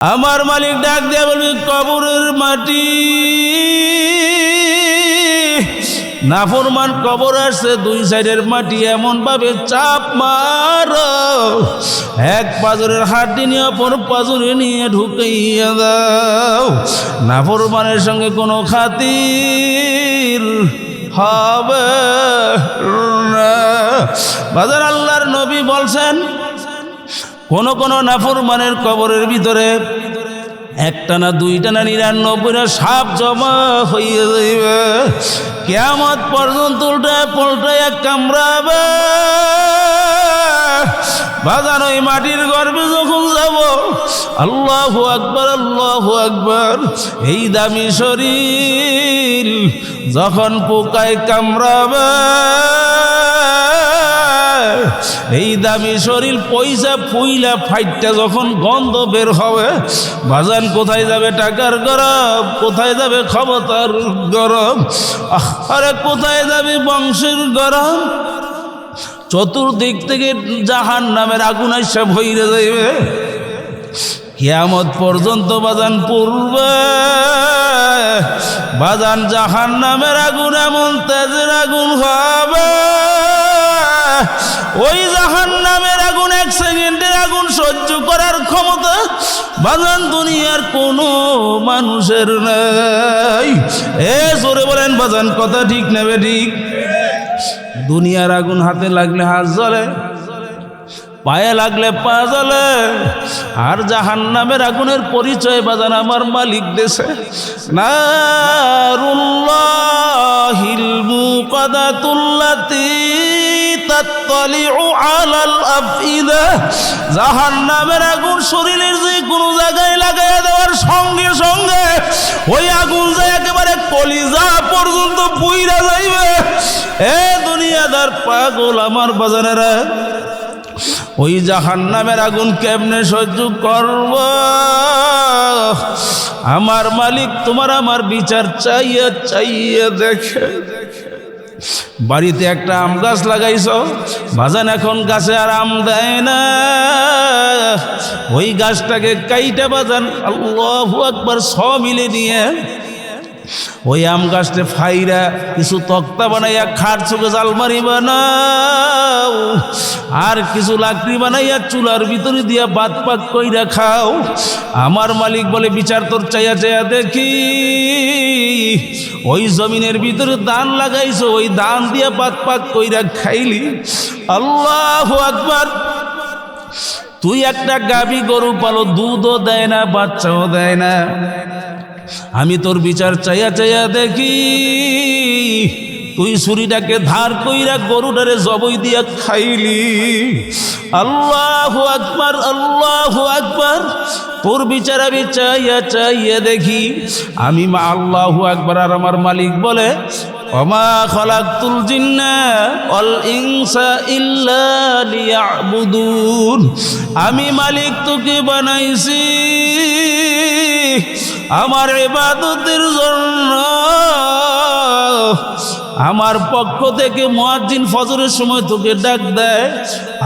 আমার মালিক ডাক দিয়ে বলবে কবরের মাটি নাফরমান কবর আসছে, দুই সাইডের মাটি এমন ভাবে চাপ মারো এক পাজরের হাড্ডি নিয়ে অপর পাজরে নিয়ে ঢুকাইয়া দাও। নাফরমানের সঙ্গে কোনো খাতির হবে না। বাজার আল্লাহর নবী বলছেন কোন কোন নাফরমানের কবরের ভিতরে একটা না দুইটা না 99টা সাপ জমা হইয়া যাইবে। কিয়ামত পর্যন্ত উল্টায় পাল্টায় কামড়াবে। বাজার ওই মাটির গর্ভে যখন যাব, আল্লাহু আকবার আল্লাহু আকবার, এই দামি শরীর যখন পোকায় কামড়াবে, এই দামি শরীর পয়সা ফুইলা ফাইটটা যখন গন্ধ বের হবে, বাজান কোথায় যাবে টাকার গরম, কোথায় যাবে ক্ষমতার গরম, আরে কোথায় যাবে বংশের গরম। চতুর্দিক থেকে জাহান্নামের আগুন আইসা ভইরে যাইবে। কিয়ামত পর্যন্ত বাজান পূর্বে বাজান জাহান্নামের আগুন এমন তেজের আগুন হবে, ওই জাহান্নামের আগুন 1 সেকেন্ডের আগুন সহ্য করার ক্ষমতা বাজান দুনিয়ার কোনো মানুষের নাই। জোরে বলেন বাজান, কথা ঠিক নেবে ঠিক? দুনিয়ার আগুন হাতে লাগলে হাত জ্বলে, পায়ে লাগলে পা জ্বলে, আর জাহান্নামের আগুনের পরিচয় বাজান আমার মালিক দেশে নারুল্লাহিল মুকাদাতুল্লাতী তাত্তালিউ আলাল আফইদা। জাহান্নামের আগুন শরীরের যে কোনো জায়গায় লাগাইয়া দেওয়ার সঙ্গে সঙ্গে ওই আগুন যায় একেবারে কলিজা পর্যন্ত পুইরা যাইবে। দুনিয়াদার পাগল আমার বাজানেরা, ওই জাহান্নামের আগুন কেমনে সহ্য করব? আমার মালিক তোমার আমার বিচার চাইয়া চাইয়া দেখে। বাড়িতে একটা আম গাছ লাগাইছো বাজান, এখন গাছে আর আম দেয় না, ওই গাছটাকে কাইটা বাজান আল্লাহু আকবার মিলে নিয়ে ওই আম গাছটা ফাইরা কিছু তক্তা বানাইয়া খাট চোখে আলমারি বানাও, আর কিছু লাকড়ি বানাইয়া চুলার ভিতরে দিয়া বাত পাক কইরা খাও। আমার মালিক বলে বিচার তোর চাইয়া চাইয়া দেখি, ওই জমিনের ভিতরে ধান লাগাইছো, ওই ধান দিয়া বাত পাক কইরা খাইলি। আল্লাহু আকবার। তুই একটা গাভী গরু পালো, দুধও দেয় না বাচ্চাও দেয় না, আমি তোর বিচার চাইয়া চাইয়া দেখি তুই ছুরিটাকে ধার কইরা গরুটারে জবই দিয়া খাইলি। আল্লাহু আকবার আল্লাহু আকবার। তোর বিচার আমি চাইয়া চাইয়া দেখি। আমি মা আল্লাহু আকবার। আর আমার মালিক বলে ওমা খালাকতুল জিন্না ওয়াল ইনসা ইল্লা লিয়াবুদুন। আমি মালিক তোকে বানাইছি আমার ইবাদতের জন্য। আমার পক্ষ থেকে মুয়াজ্জিন ফজরের সময় তোকে ডাক দেয়,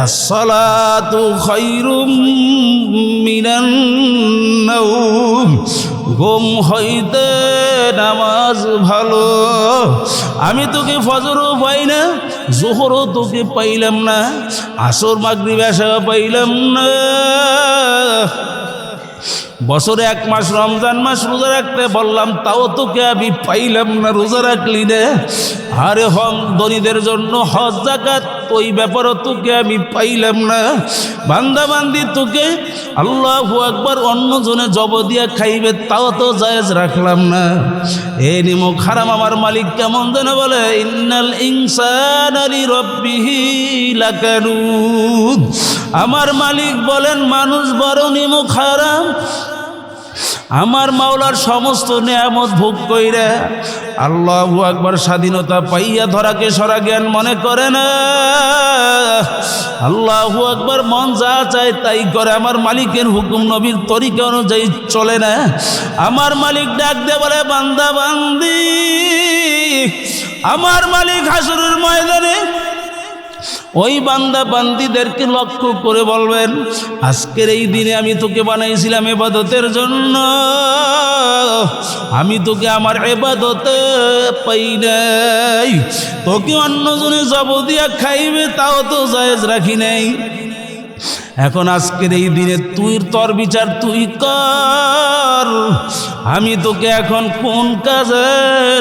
আসসালাতু খায়রুম মিনান নাওম। ঘুম হইতে নামাজ ভালো। আমি তোকে ফজরও পাই না, জোহরও তোকে পাইলাম না, আসর মাগরিব এশা পাইলাম না। বছরে 1 মাস রমজান মাস রোজা রাখতে বললাম, তাও তোকে আমি পাইলাম না, রোজা রাখলি না। আরে ধনীদের জন্য হজ যাকাত, ওই ব্যাপারও তোকে আমি পাইলাম না। বান্দা বান্দি তোকে আল্লাহু আকবার অন্যজনে জব দিয়া খাইবে, তাও তো জায়েজ রাখলাম না। এই নিমক হারাম। আমার মালিক কেমন যেন বলে, ইন্নাল ইনসানা লিরাব্বিহি লাকানুদ। আমার মালিক বলেন মানুষ বড় নিমক হারাম। আমার মাওলার সমস্ত নিয়ামত ভোগ কইরা আল্লাহু আকবার স্বাধীনতা পাইয়া ধরাকে সরা জ্ঞান মনে করে না। আল্লাহু আকবার মন যা চায় তাই করে। আমার মালিকের হুকুম নবীর তরিকা অনুযায়ী চলে না। আমার মালিক ডাক দে বলে, বান্দা বান্দি, আমার মালিক হাসরের ময়দানে ওই বান্দা বান্দীদেরকে লক্ষ্য করে বলবেন, আজকের এই দিনে আমি তোকে বানাইছিলাম ইবাদতের জন্য, আমি তোকে আমার ইবাদতে পাই নাই, তোকে অন্যজনে জব দিয়া খাইবে তাও তো জায়েজ রাখি নাই। এখন আজকের এই দিনে তুই তোর বিচার তুই কর, আমি তোকে এখন কোন কাজে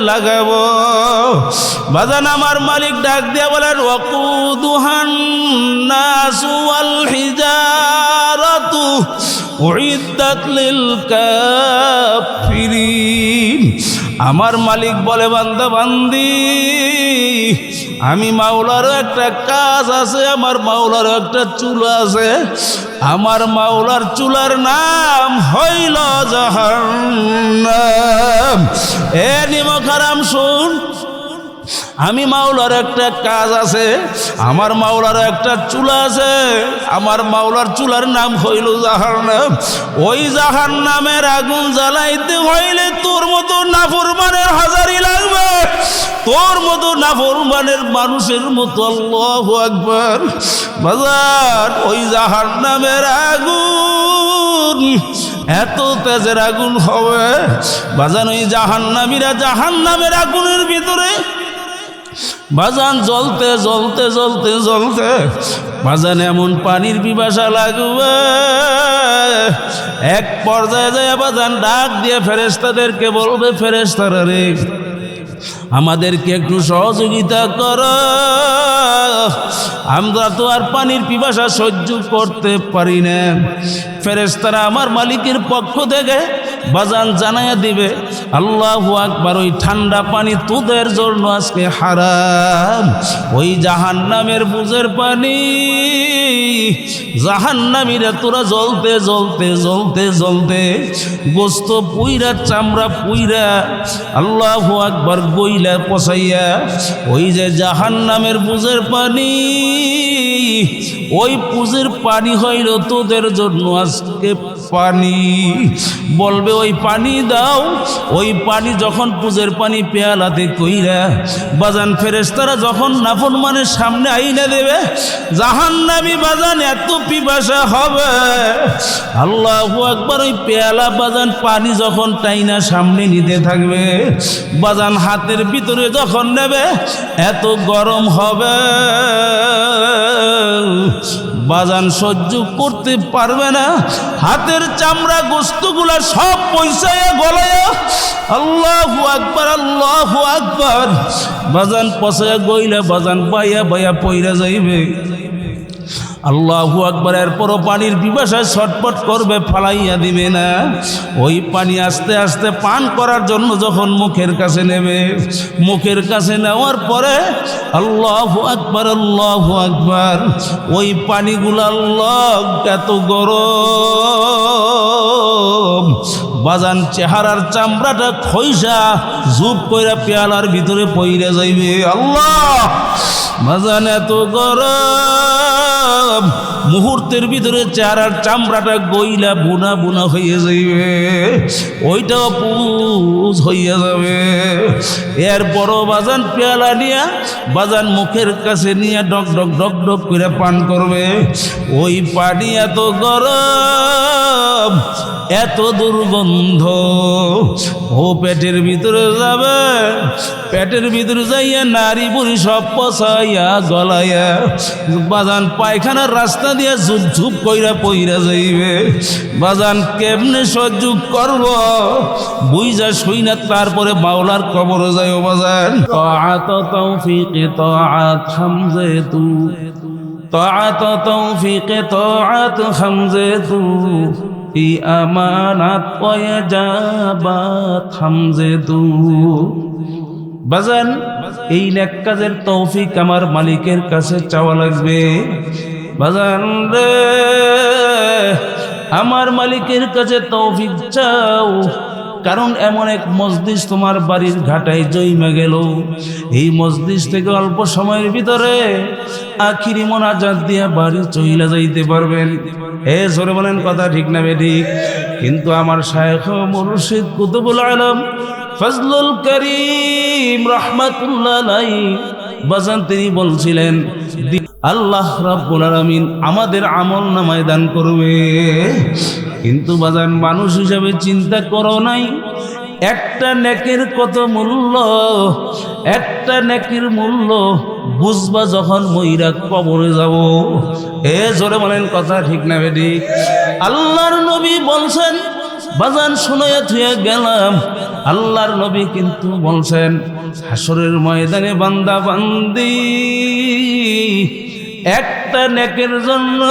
লাগাবো। বাজান আমার মালিক ডাক দিয়া বলেন, ওয়াকুদুহান নাসু ওয়াল হিজারাতু উইদ্দাত লিল কাফিরিন। আমার মালিক বলে, বান্দা বান্দি, আমি মাওলারও একটা কাজ আছে, আমার মাওলারও একটা চুলা আছে। আমার মাওলার চুলার নাম হইল জাহান্নাম। এ নিমক হারাম শুন, আমি মাওলার একটা কাজ আছে, আমার মাওলার একটা চুলা আছে, আমার মাওলার চুলার নাম হইল জাহান্নাম। ওই জাহান্নামের আগুন জ্বালাইতে হইলে তোর মতো নাফরমানের হাজারি লাগবে, তোর মতো নাফরমানের মানুষের মতো। আল্লাহু আকবার। বাজার ওই জাহান্নামের আগুন এত তেজের আগুন হবে বাজান, ওই জাহান্নামীরা জাহান্নামের আগুনের ভিতরে বাজান জ্বলতে জ্বলতে জ্বলতে জ্বলতে বাজান এমন পানির পিপাসা লাগবে, এক পর্যায়ে যায় বাজান ডাক দিয়ে ফেরেশতাদেরকে বলবে, ফেরেশতারা রে, আমাদেরকে একটু সহযোগিতা করো, আমরা তো আর পানির পিপাসা সহ্য করতে পারি না। ফেরেশতারা আমার মালিকের পক্ষ থেকে বাজান জানাইয়া দিবে, আল্লাহু আকবার, ওই ঠান্ডা পানি তোদের জন্য আজকে হারাম। ওই জাহান্নামের বুঝের পানি, জাহান্নামীরা তোরা জ্বলতে জ্বলতে জ্বলতে জ্বলতে গোস্ত পুইরা চামড়া পুইরা আল্লাহু আকবার গইলা পচাইয়া ওই যে জাহান্নামের বুঝের পানি, ওই পুজের পানি হইল তোদের জন্য আজকে পানি। বলবে ওই পানি দাও, ওই পানি যখন পুজের পানি পেয়ালাতে কইরা বাজান ফেরেশতারা যখন নাফরমানের সামনে আইনা দেবে, জাহান্নামী বাজান এত পিপাসা হবে, আল্লাহু আকবার, ওই পেয়ালা বাজান পানি যখন টাইনা সামনে নিতে থাকবে, বাজান হাতের ভিতরে যখন নেবে এত গরম হবে বাজান সহ্য করতে পারবে না, হাতের চামড়া গোস্তগুলা সব পয়সায় গলায়া আল্লাহু আকবার আল্লাহু আকবার বাজান পয়সা গইলা বাজান বাইয়া বাইয়া পইরা যাইবে। আল্লাহু আকবার। এরপরও পানির পিপাসায় ছটপট করবে, ফালাইয়া দিবে না। ওই পানি আস্তে আস্তে পান করার জন্য যখন মুখের কাছে নেবে, মুখের কাছে নেওয়ার পরে আল্লাহু আকবার আল্লাহু আকবার, ওই পানিগুলো আল্লাহ এত গরম বাজান চেহারার চামড়াটা খইসা জুপ কইরা পেয়ালার ভিতরে পইরা যাইবে। আল্লাহ বাজান এত গরম, মুহূর্তের ভিতরে চেহারার চামড়াটা গইলা বুনা বুনা হয়ে যাইবে, ওইটাও পুজ হইয়া যাবে। এরপরও বাজান পেয়ালা নিয়া বাজান মুখের কাছে নিয়ে ডক ডক ডক ডক করে পান করবে। ওই পানি এত গরম, এত দুর্গন্ধ, ও পেটের ভিতরে যাবে, পেটের ভিতরে যাইয়া নারী বুড়ি সব পচাইয়া গলাইয়া বাজান পায়খানার রাস্তা দিয়া ঝুপ ঝুপ কইরা পইরা যাইবে। বাজান কেমনে সহ্য করব বুইজা শুই না, তারপরে মাওলার কবরে যাইও বাজান। তাআত তৌফিক তাআত হামজে তু, তাআত তৌফিক তাআত হামজে তু, ই আমানাত পয়ে যাবাত হামজে তু। বাজান এই নেক কাজের তৌফিক আমার মালিকের কাছে চাওয়া লাগবে। বাজান রে আমার মালিকের কাছে তৌফিক চাও, কারণ এমন এক মজলিস তোমার বাড়ির ঘাটায় জইমা গেল, এই মজলিস থেকে অল্প সময়ের ভিতরে আখিরি মোনাজাত দিয়া বাড়ি চইলা যাইতে পারবেন। জোরে বলেন কথা ঠিক না বেঠিক? কিন্তু আমার শায়েখ মুর্শিদ কুতুবুল আলম ফজলুল করিম রহমাতুল্লাহ আলাইহি বাজান তিনি বলছিলেন আল্লাহ রাব্বুল আলামিন আমাদের আমল নামায় দান করবে। কিন্তু বাজান মানুষ হিসাবে চিন্তা করো নাই একটা নেকের কত মূল্য, একটা নেকের মূল্য বুঝবা যখন মইরা কবরে যাব। জোরে বলেন কথা ঠিক না বেটি? আল্লাহর নবী বলছেন, বাজান শুনাইয়া থুয়ে গেলাম, আল্লাহর নবী কিন্তু বলছেন হাসরের ময়দানে বান্দা বান্দি একটা নেকের জন্য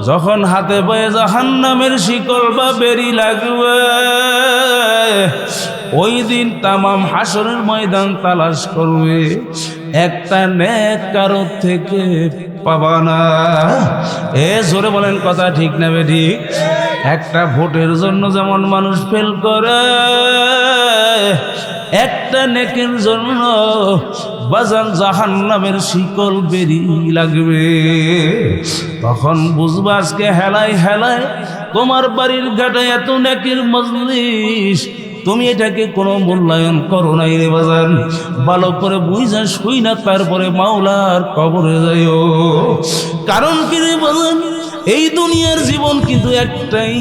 যখন হাতে পায়ে জাহান্নামের শিকল বা বেরি লাগবে, ওই দিন তামাম হাসরের ময়দান তালাশ করবে, একটা নেক কারো থেকে পাবা না। জোরে বলেন কথা ঠিক না বেটি? একটা ভোটের জন্য যেমন মানুষ ফেল করে, একটা নেকের জন্য বাজান জাহান্নামের শিকল বেরি লাগবে। তখন বুঝবা আজকে হেলায় হেলায় তোমার বাড়ির ঘাটে এত নেকের মজলিস, তুমি এটাকে কোনো মূল্যায়ন করো নাই রে বাজান। ভালো করে বুঝা শুই না, তারপরে মাওলার কবরে যাইও। কারণ কি রে বাজান, এই দুনিয়ার জীবন কিন্তু একটাই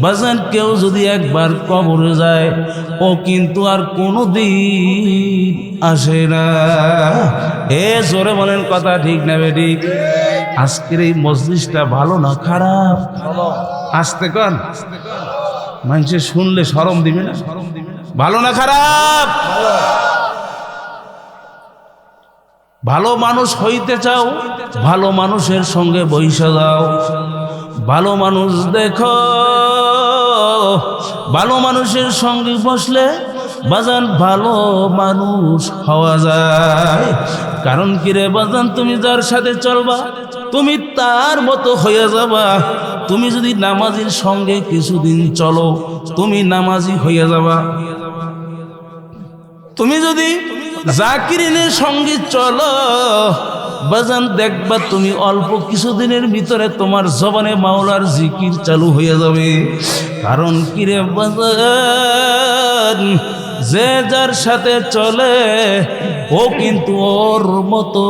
বাজান। কেউ যদি একবার কবরে যায় ও কিন্তু আর কোনো দিন আসে না। জোরে বলেন কথা ঠিক না বেটি? আজকের এই মজলিসটা ভালো না খারাপ? আসতে কন, মানুষে শুনলে শরম দিবে না? ভালো না খারাপ? ভালো মানুষ হইতে চাও, ভালো মানুষের সঙ্গে বৈশা যাও। ভালো মানুষ দেখো, ভালো মানুষের সঙ্গে বসলে বাজান ভালো মানুষ হওয়া যায়। কারণ কি রে বাজান, তুমি যার সাথে চলবা তুমি তার মতো হয়ে যাবা। তুমি যদি নামাজির সঙ্গে কিছুদিন চলো তুমি নামাজি হয়ে যাবা। তুমি যদি জাকিরিনের সঙ্গে চলো বাজান দেখবা তুমি অল্প কিছুদিনের ভিতরে তোমার জবানে মাওলার জিকির চালু হয়ে যাবে। কারণ কি রে বাজান, যে যার সাথে চলে ও কিন্তু ওর মতো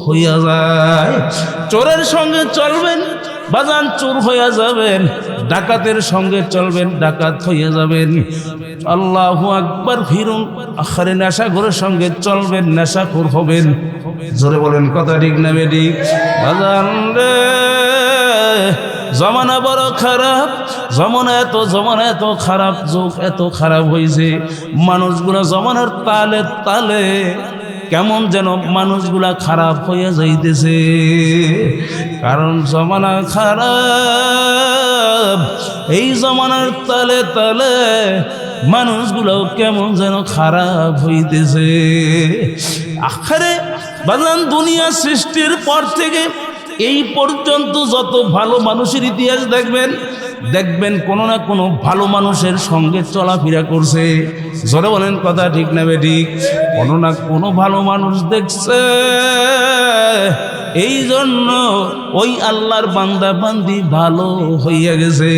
হইয়া যায়। চোরের সঙ্গে চলবেন বাজান চোর হইয়া যাবেন, ডাকাতের সঙ্গে চলবেন ডাকাত হইয়া যাবেন। আল্লাহু আকবার ফিরুন আখারে নেশাখোরের সঙ্গে চলবেন নেশাখোর হবেন। জোরে বলেন কথা ঠিক না বেটি? বাজান রে জমানা বড় খারাপ, জমানা এত খারাপ, যুগ এত খারাপ হয়েছে। মানুষগুলা জমানার তালে তালে কেমন যেন মানুষগুলা খারাপ হয়ে যাইতেছে। কারণ জমানা খারাপ, এই জমানার তালে তালে মানুষগুলাও কেমন যেন খারাপ হইতেছে। আখেরে বাজান দুনিয়া সৃষ্টির পর থেকে এই পর্যন্ত যত ভালো মানুষের ইতিহাস দেখবেন কোনো না কোনো ভালো মানুষের সঙ্গে চলাফেরা করছে। জোরে বলেন কথা ঠিক না বেটি? কোনো না কোনো ভালো মানুষ দেখছে। এই জন্য ওই আল্লাহর বান্দা বান্দি ভালো হইয়া গেছে।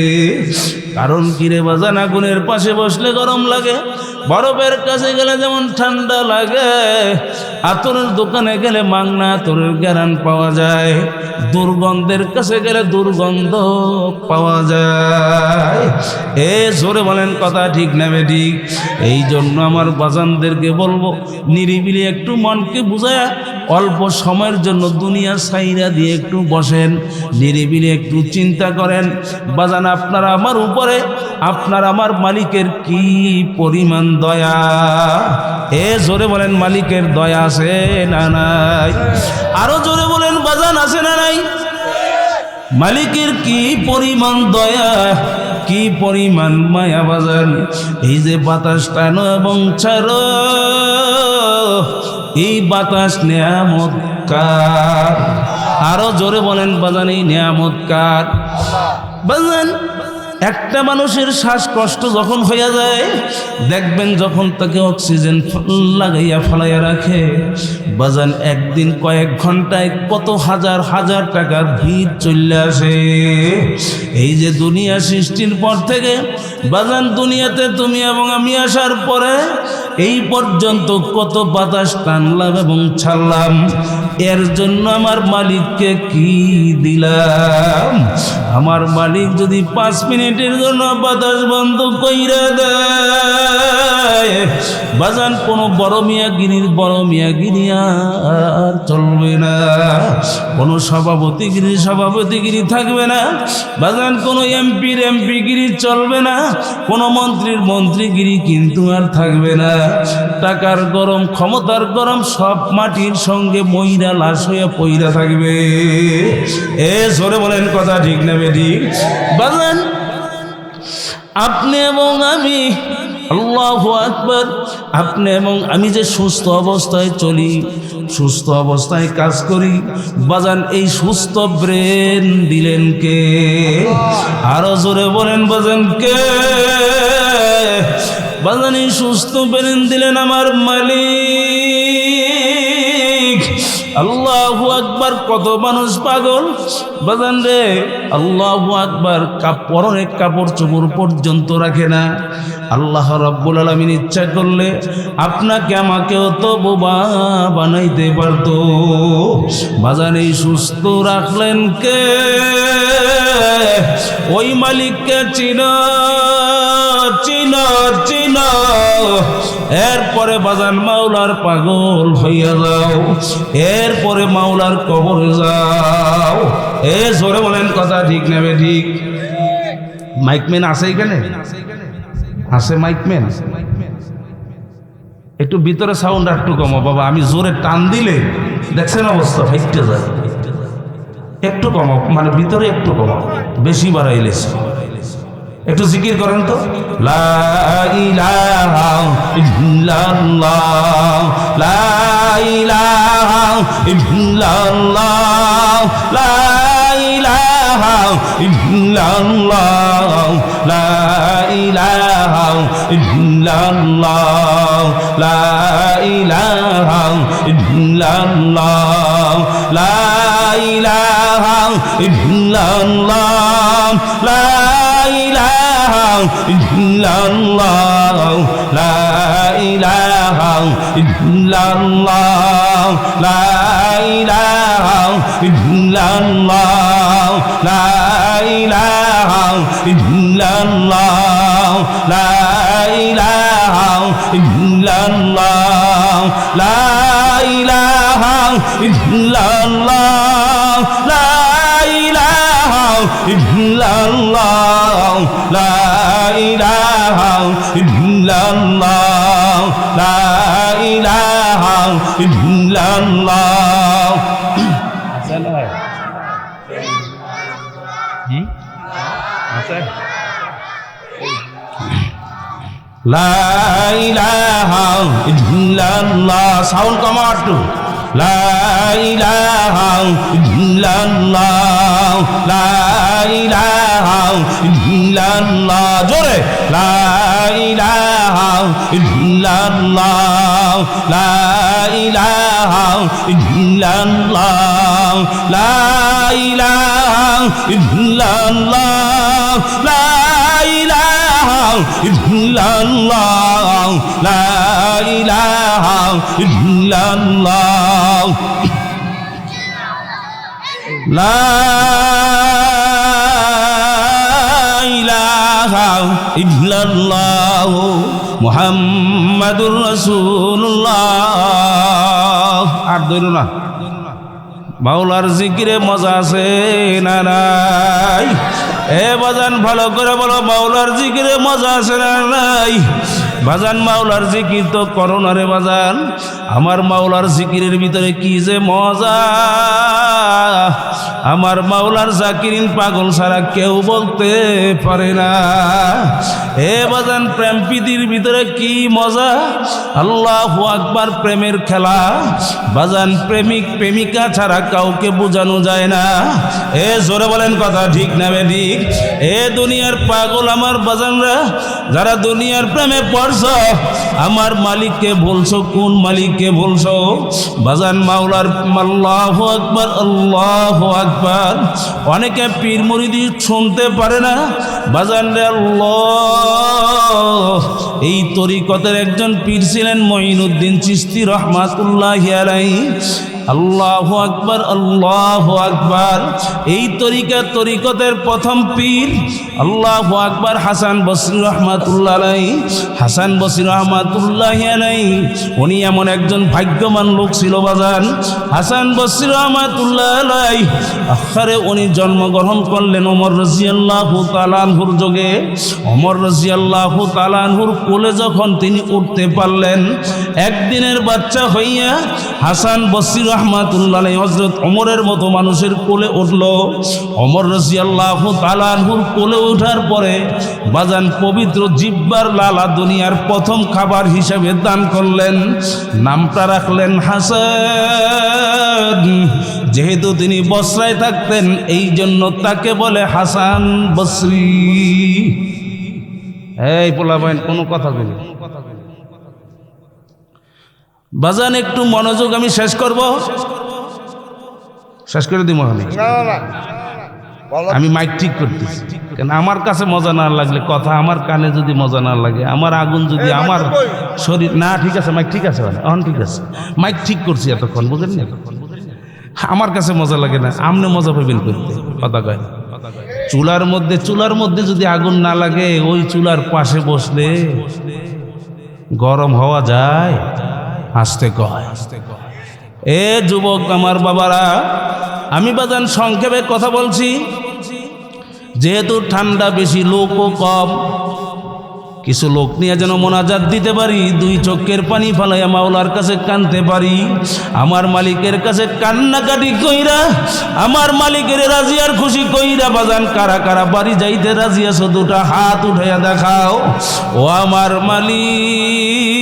কারণ কিরে বাজান, আগুনের পাশে বসলে গরম লাগে, বরফের কাছে গেলে যেমন ঠান্ডা লাগে, আতরের দোকানে গেলে মাংনা আতরের গ্যারান পাওয়া যায়, দুর্গন্ধের কাছে গেলে দুর্গন্ধ পাওয়া যায়। জোরে বলেন কথা ঠিক না বেটি? এই জন্য আমার বাজানদেরকে বলবো, নিরিবিলি একটু মনকে বুঝায়া অল্প সময়ের জন্য দুনিয়া ছাইরা দিয়ে একটু বসেন, নিরিবিলি একটু চিন্তা করেন বাজান আপনারা আমার উপরে, আপনার আমার মালিকের কি পরিমাণ দয়া। জোরে বলেন মালিকের দয়া আছে না নাই? আরো জোরে বলেন বাজান আছে না নাই? মালিকের কি পরিমাণ দয়া, কি পরিমাণ মায়া বাজান। এই যে বাতাস টানো এবং ছাড়ো, এই বাতাস নিয়ামত কার? আরো জোরে বলেন বাজান এই নিয়ামত কার? বাজান একটা মানুষের শ্বাসকষ্ট যখন হইয়া যায় দেখবেন যখন তাকে অক্সিজেন লাগাইয়া ফেলাইয়া রাখে বাজান, একদিন কয়েক ঘন্টায় কত হাজার হাজার টাকার ভিড় চলে আসে। এই যে দুনিয়া সৃষ্টির পর থেকে বাজান দুনিয়াতে তুমি এবং আমি আসার পরে এই পর্যন্ত কত বাতাস টানলাম এবং ছাড়লাম, এর জন্য আমার মালিককে কি দিলাম? আমার মালিক যদি 5 মিনিটের জন্য বাতাস বন্ধ কইরা দেয়, বাজান কোনো বড় মিয়াগিরি আর চলবে না, কোনো সভাপতিগিরি থাকবে না বাজান, কোনো এমপিগিরি চলবে না, কোনো মন্ত্রীগিরি কিন্তু আর থাকবে না। টাকার গরম, ক্ষমতার গরম সব মাটির সঙ্গে মইরা লাশ হয়ে পইরা থাকবে। জোরে বলেন কথা ঠিক না বেঠিক? বাজান আপনি এবং আমি, আল্লাহু আকবার, আপনি এবং আমি যে সুস্থ অবস্থায় চলি, সুস্থ অবস্থায় কাজ করি, বাজান এই সুস্থ ব্রেন দিলেন কে? আরো জোরে বলেন বাজান কে? বাজান এই সুস্থ ব্রেন দিলেন আমার মালিক। আল্লাহু আকবার। কত মানুষ পাগল বাজান রে, আল্লাহু আকবার, পরনে কাপড় চোপড় পর্যন্ত রাখে না। আল্লাহ রাব্বুল আলামিন ইচ্ছা করলে আপনাকে আমাকেও তো বোবা বানাইতে পারতো। বাজান এই সুস্থ রাখলেন কে? ওই মালিককে চিনো। এরপরে বাজান মাওলার পাগল হইয়া যাও, এরপরে মাওলার কবরে যাও। জোরে বলেন কথা ঠিক না ঠিক? মাইকম্যান আছে এখানে? আছে মাইকম্যান? একটু ভিতরে সাউন্ড একটু কমো বাবা, আমি জোরে টান দিলে দেখছেন অবস্থা ফাইটে যায়। একটু কমো, মানে ভিতরে একটু কমো, বেশি বাড়াইলেছে। একটু জিকির করেন তো, লা ইলাহা ইল্লাল্লাহ, লা ইলাহা ইল্লাল্লাহ, লা ইলাহা ইল্লাল্লাহ, লা ইলাহা ইল্লাল্লাহ, লা ইলাহা ইল্লাল্লাহ, লা ইলাহা ইল্লাল্লাহ, লা ইলাহা ইল্লাল্লাহ, লা ইলাহা ইল্লাল্লাহ, লা ইলাহা ইল্লাল্লাহ, লা ইলাহা ইল্লাল্লাহ, লা ইলাহা ইল্লাল্লাহ, লা ইলাহা ইল্লাল্লাহ, লা ইলাহা ইল্লাল্লাহ, লা ইলাহা ইল্লাল্লাহ, লা ইলাহা ইল্লাল্লাহ। লা ইলাহা ইল্লাল্লাহ, সাউন্ড কমাটু, লা ইলাহা ইল্লাল্লাহ, লা ইলাহা ইল্লাল্লাহ, জোরে, লা ইলাহা ইল্লাল্লাহ, লা ইলাহা ইল্লাল্লাহ, লা ইলাহা ইল্লাল্লাহ, লা ইলাহা ইল্লাল্লাহ, লা ইলাহা ইল্লাল্লাহ, লা ইলাহা ইল্লাল্লাহ, মুহাম্মাদুর রাসূলুল্লাহ। আর ধরো না, মাওলার জিকিরে মজা আছে না নাই? বাজান ভালো করে বলো, মাওলার জিকিরে মজা আছে না নাই? বাজান মাওলার জিকির তো করো না রে বাজান, আমার মাওলার জিকিরের ভিতরে কি যে মজা, আমার মাওলার জাকিরিন পাগল ছাড়া কেউ বলতে পারে না। বাজান প্রেম প্রীতির ভিতরে কি মজা, আল্লাহু আকবার, প্রেমের খেলা বাজান, প্রেমিক প্রেমিকা ছাড়া কাউকে বোঝানো যায় না। জোরে বলেন কথা ঠিক না বেঠিক? দুনিয়ার পাগল আমার বাজানরা, যারা দুনিয়ার প্রেমে পড়ছ, আমার মালিককে বলছো, কোন মালিককে বলছো বাজান? মাওলার। আল্লাহু আকবার, আল্লাহু আকবার। অনেকে পীর মুরিদি শুনতে পারে না বাজান রে, আল্লাহ এই তরিকতের একজন পীর ছিলেন মঈনুদ্দিন চিশতি রহমাতুল্লাহি আলাইহি। আল্লাহু আকবার, আল্লাহু আকবার। এই তরিকতের প্রথম পীর আল্লাহু আকবার হাসান বসরি রহমাতুল্লাহ আলাইহি। হাসান বসরি রহমাতুল্লাহি আলাইহি উনি এমন একজন ভাগ্যবান লোক ছিল বাজান। হাসান বসরি রহমাতুল্লাহ আলাইহি আখরে উনি জন্মগ্রহণ করলেন ওমর রাদিয়াল্লাহু তাআলা আনহুর যুগে। ওমর রাদিয়াল্লাহু তাআলা আনহুর কোলে যখন তিনি উঠতে পারলেন, একদিনের বাচ্চা হইয়া হাসান বসরি রহমাতুল্লাহ আলাইহি হযরত ওমরের মতো মানুষের কোলে উঠল। ওমর রাদিয়াল্লাহু তাআলা আনহুর কোলে ওঠার পরে বাজান পবিত্র জিহ্বার লালা দুনিয়ার প্রথম খাবার হিসেবে দান করলেন। নামটা রাখলেন হাসান। যেহেতু তিনি বসরায় থাকতেন এই জন্য তাকে বলে হাসান বসরি। এই পোলাপাইন কোনো কথা বলি বাজান, একটু মনোযোগ, আমি শেষ করব, শেষ করে দিব। আমি মাইক ঠিক করতেছি, কেন আমার কাছে মজা না লাগলে কথা, আমার কানে যদি মজা না লাগে, আমার আগুন যদি আমার শরীর না, ঠিক আছে মাইক ঠিক আছে, এখন ঠিক আছে, মাইক ঠিক করছি এতক্ষণ, বুঝেন না? আমার কাছে মজা লাগে না, আমনে মজা পাবেন করতে, কথা কয়। চুলার মধ্যে যদি আগুন না লাগে, ওই চুলার পাশে বসলে গরম হওয়া যায়? আসতে কয়। এ যুবক আমার বাবারা, আমি বাজান সংক্ষেপে কথা বলছি, যেহেতু ঠান্ডা বেশি, লোকও কম, কিছু লোক নিয়ে যেন মোনাজাত দিতে পারি, দুই চোখের পানি ফালাইয়া মাওলার কাছে কাঁদতে পারি, আমার মালিকের কাছে কান্নাকাটি কইরা, আমার মালিকের রাজি আর খুশি কইরা। বাজান কারা কারা বাড়ি যাইতে রাজি আছো? দুটা হাত উঠাইয়া দেখাও। ও আমার মালিক,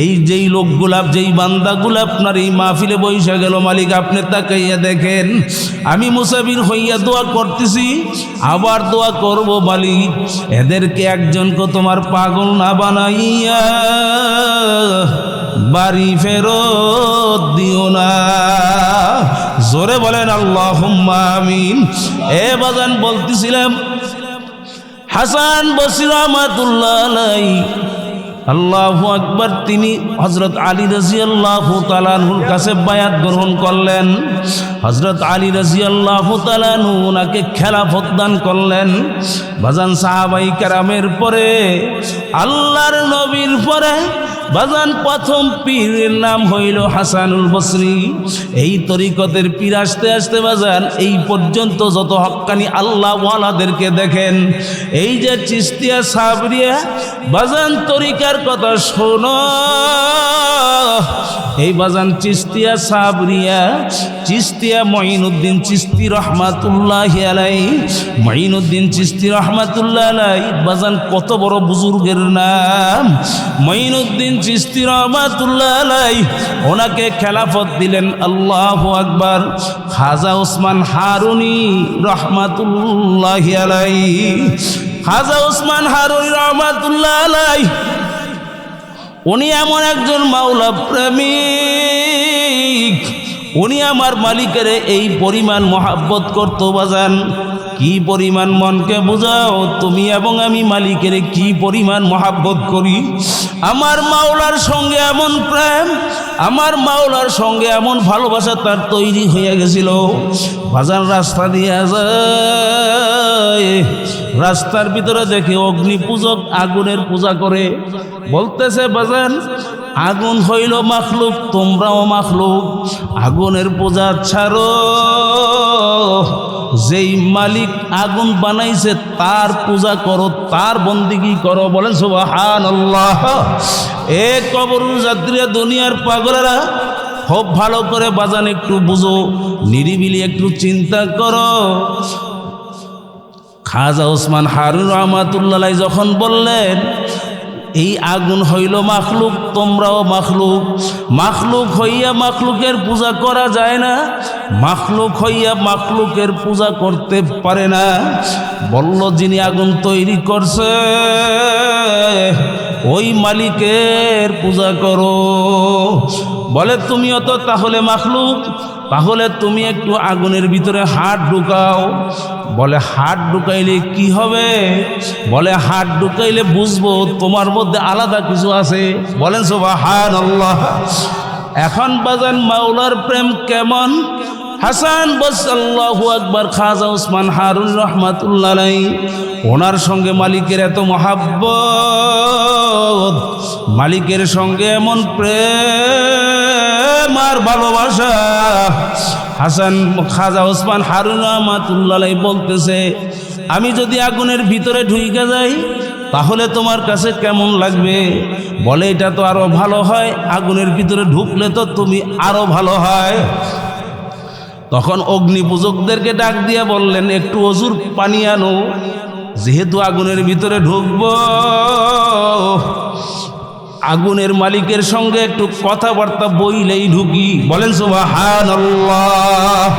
এই যেই লোকগুলা, যেই বান্দাগুলা আপনার এই মাহফিলে বইসা গেল, মালিক আপনি তাকাইয়া দেখেন, আমি মুসাফির হইয়া দোয়া করতেছি, আবার দোয়া করব মালিক, এদেরকে একজনকে তোমার পাগল না বানাইয়া বাড়ি ফেরত দিও না। জোরে বলেন আল্লাহুম্মা আমিন। এ বাজান বলতেছিলাম, হাসান বসরি রহমাতুল্লাহ আলাইহি, আল্লাহু আকবার, তিনি হযরত আলী রাদিয়াল্লাহু তাআলা আনহুর কাছে বায়াত গ্রহণ করলেন। হযরত আলী রাদিয়াল্লাহু তাআলা আনহু ওনাকে খেলাফত দান করলেন। বাজান সাহাবাই কেরামের পরে, আল্লাহর নবীর পরে বাজান প্রথম পীরের নাম হইল হাসানুল বসরি। এই তরিকতের পীর আসতে আসতে বাজান এই পর্যন্ত যত হক্কানি আল্লাহ ওয়ালাদেরকে দেখেন, এই যে চিশতিয়া সাবরিয়া বাজান তরিকার কথা শোনো, এই বাজান চিশতিয়া সাবরিয়া, চিশতিয়া মঈনুদ্দিন চিশতি রহমাতুল্লাহি আলাইহি, মঈনুদ্দিন চিশতি রহমাতুল্লাহ আলাইহি বাজান কত বড় বুজুর্গের নাম। মঈনুদ্দিন চিশতি রহমাতুল্লাহ আলাইহি ওনাকে খেলাফত দিলেন। আল্লাহু আকবার। খাজা ওসমান হারুনি রহমাতুল্লাহি আলাইহি, খাজা ওসমান হারুনি রহমাতুল্লাহ আলাইহি উনি এমন একজন মাওলা প্রেমিক, উনি আমার মালিকের এই পরিমাণ মহাব্বত করতো বাজান। কি পরিমাণ, মনকে বুঝাও তুমি এবং আমি মালিকের কি পরিমাণ মহাব্বত করি। আমার মাওলার সঙ্গে এমন প্রেম, আমার মাওলার সঙ্গে এমন ভালোবাসা তার তৈরি হয়ে গেছিল। বাজান রাস্তা দিয়ে যায়, রাস্তার ভিতরে দেখে অগ্নি পূজক আগুনের পূজা করে, বলতেছে বাজান আগুন হইল মাখলুক, তোমরাও মাখলুক, আগুনের পূজা ছাড়ো, যেই মালিক আগুন বানাইছে তার পূজা করো, তার বন্দিগি করো। বলেন সুবহানাল্লাহ। এ কবর যাত্রীরা, দুনিয়ার পাগলেরা, খুব ভালো করে বাজান একটু বুঝো, নিরিবিলি একটু চিন্তা করো। খাজা ওসমান হারুন রহমাতুল্লাহ আলাইহি যখন বললেন এই আগুন হইল মাখলুক, তোমরাও মাখলুক, মাখলুক হইয়া মাখলুকের পূজা করা যায় না, মাখলুক হইয়া মাখলুকের পূজা করতে পারে না। বলল যিনি আগুন তৈরি করছে ওই মালিকের পূজা করো। বলে তুমিও তো তাহলে মাখলুক, তাহলে তুমি একটু আগুনের ভিতরে হাত ঢুকাও। বলে হাত ঢুকাইলে কি হবে? বলে হাত ঢুকাইলে বুঝবো তোমার মধ্যে আলাদা কিছু আছে। বলেন সুবহানাল্লাহ। এখন বাজান মাওলার প্রেম কেমন? হাসান বলছে আল্লাহু আকবার। খাজা ওসমান হারুন রহমাতুল্লাহ আলাইহি, ওনার সঙ্গে মালিকের এত মহাব্বত, মালিকের সঙ্গে এমন প্রেম আর ভালোবাসা। হাসান খাজা ওসমান হারুন রহমাতুল্লাহ আলাইহি বলতেছে, আমি যদি আগুনের ভিতরে ঢুকে যাই তাহলে তোমার কাছে কেমন লাগবে? বলে এটা তো আরো ভালো হয়, আগুনের ভিতরে ঢুকলে তো তুমি আরো ভালো হয়। তখন অগ্নি পূজকদেরকে ডাক দিয়ে বললেন, একটু অজুর পানি আনো, যেহেতু আগুনের ভিতরে ঢুকবো, আগুনের মালিকের সঙ্গে একটু কথাবার্তা বইলেই ঢুকি। বলেন সুবহানাল্লাহ।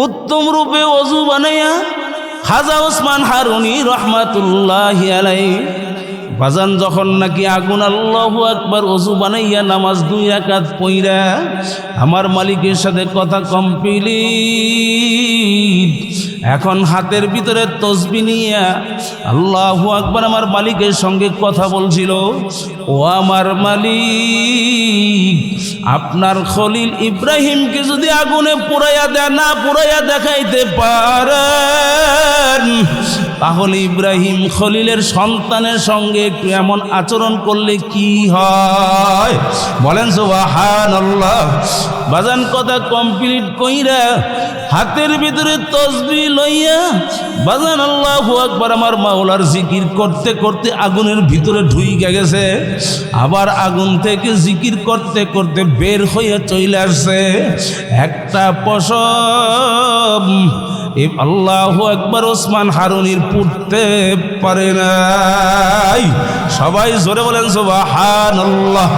উত্তম রূপে অজু বানাইয়া খাজা ওসমান হারুনি রহমাতুল্লাহি আলাইহি বাজান যখন নাকি আগুন, আল্লাহু আকবার, অজু বানাইয়া নামাজ 2 রাকাত পইরা আমার মালিকের সাথে কথা কমপ্লিট। এখন হাতের ভিতরে তসবিহ নিয়া আল্লাহু আকবার আমার মালিকের সঙ্গে কথা বলছিল, ও আমার মালিক, আপনার খলিল ইব্রাহিমকে যদি আগুনে পুরাইয়া না পুরাইয়া দেখাইতে পারেন, তাহলে ইব্রাহিম খলিলের সন্তানের সঙ্গে একটু এমন আচরণ করলে কি হয়? বলেন সুবহানাল্লাহ। বাজান কথা কমপ্লিট কইরা হাতের ভিতরে তসবিহ লইয়া বাজান আল্লাহু আকবার আমার মাওলার জিকির করতে করতে আগুনের ভিতরে ঢুইকা গেছে। আবার আগুন থেকে জিকির করতে করতে বের হইয়া চলে আসছে। একটা পশম আল্লাহু আকবার ওসমান হারুনির পুড়তে পারে নাই। সবাই জোরে বলেন সুবহানাল্লাহ।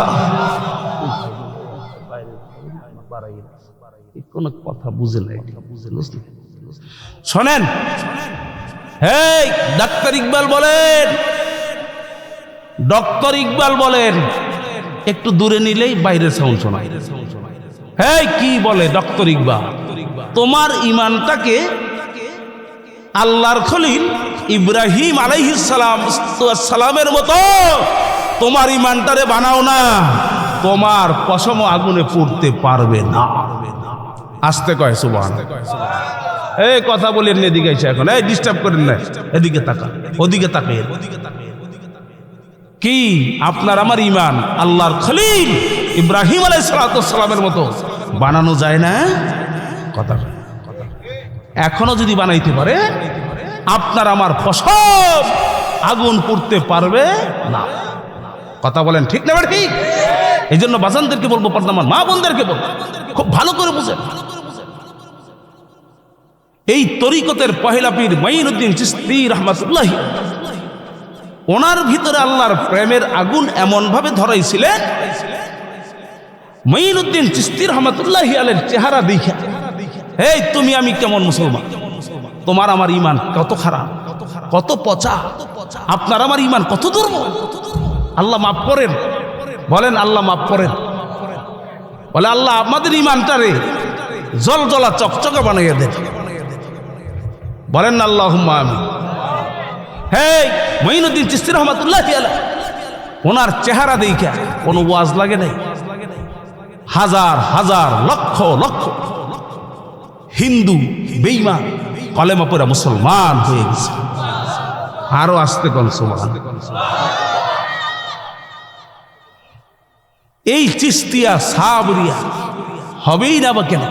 কোনো কথা বুঝে নাই, শোনেন। হেই ডাক্তার ইকবাল বলেন, ডক্টর ইকবাল বলেন, একটু দূরে নিলেই বাইরের সাউন্ড শোনায়। হেই কি বলে ডক্টর ইকবাল? তোমার ইমানটাকে আল্লাহর খলিল ইব্রাহিম আলাইহিস সালামের মতো তোমার ইমানটারে বানাও না, তোমার পশম আগুনে পুড়তে পারবে না। আসতে কয় সুবহানাল্লাহ। এই কথা বলেন, এদিকে এসে এখন এই ডিস্টার্ব করেন না, এদিকে তাকা, ওদিকে তাকাই। কি আপনার আমার ইমান আল্লাহর খলিল ইব্রাহিম আলাইহিস সালামের মতো বানানো যায় না? কথা এখনো যদি বানাইতে পারে, আপনার আমার পশম আগুন পুড়তে পারবে না। কথা বলেন ঠিক না ঠিক? এই জন্য বাজানদেরকে বলবো, পর্দামান মা বোনদেরকে বলবো, খুব ভালো করে বুঝেন। এই তরিকতের পহেলা পীর মঈনুদ্দিন চিশতি রাহমাতুল্লাহি, ওনার ভিতরে আল্লাহর প্রেমের আগুন এমন ভাবে ধরাইছিলেন, মঈনুদ্দিন চিশতি রাহমাতুল্লাহি আলাইহির চেহারা দেখা, এই তুমি আমি কেমন মুসলমান, তোমার আমার ইমান কত খারাপ, কত পচা, আপনার আমার ইমান কত দুর্বল। আল্লাহ মাফ করেন, বলেন আল্লাহ মাফ করেন। বলে আল্লাহ আমাদের ইমানটারে জলজলা চকচকে বানাইয়া দেন। বলেন না আল্লাহুম্মা আমিন। হেই মঈনুদ্দিন চিশতি রাহমাতুল্লাহি আলাইহি, ওনার চেহারা দেখা কোনো ওয়াজ লাগে নাই। হাজার হাজার লক্ষ লক্ষ হিন্দু বেঈমান কলেমা পড়া মুসলমান হয়ে গেছে। আরো আসতে কোন সুবহানাল্লাহ। এই চিশতিয়া সাবরিয়া হবেই না বা কেন?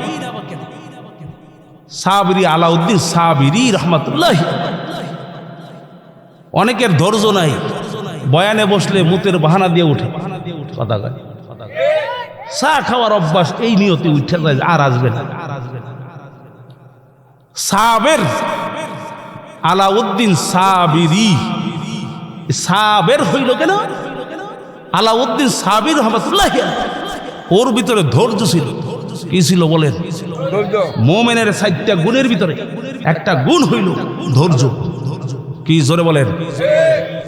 সাবরি আলাউদ্দিন সাবিরি রহমাতুল্লাহি, অনেকের ধৈর্য নাই, বয়ানে বসলে মুতের বাহানা দিয়ে উঠে কথা কয়। চা খাওয়ার অভ্যাস এই নিয়তে উঠে যায়, আর আসবে না। সাবের আলাউদ্দিন সাবিরি, সাবের হইল কেন? আলাউদ্দিন সাবির রহমাতুল্লাহি, ওর ভিতরে ধৈর্য ছিল। কি ছিল বলেন? মুমিনের 4টা গুণের ভিতরে একটা গুণ হইল ধৈর্য। কি জোরে বলেন?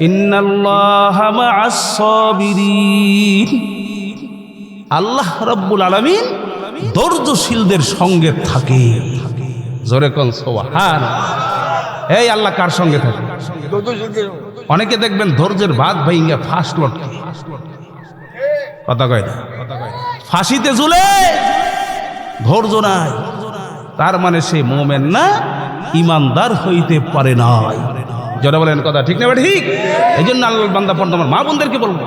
ইন্নাল্লাহা মা'আস সাবিরিন। আল্লাহ রাব্বুল আলামিন ধৈর্যশীলদের সঙ্গে থাকে। জোরে কোন সুবহান। এই আল্লাহ কার সঙ্গে থাকে? অনেকে দেখবেন ধৈর্যের ভাত ভাইঙ্গা ফাঁস লটকে, কথা কয় না, ফাঁসিতে ঝুলে, ধৈর্য নাই, তার মানে সে মুমিন না, ইমানদার হইতে পারে না। যারা বলেন কথা ঠিক না ঠিক? এই জন্য আল্লাহ বান্দা পড়তে আমার মা বোনদেরকে বলবো,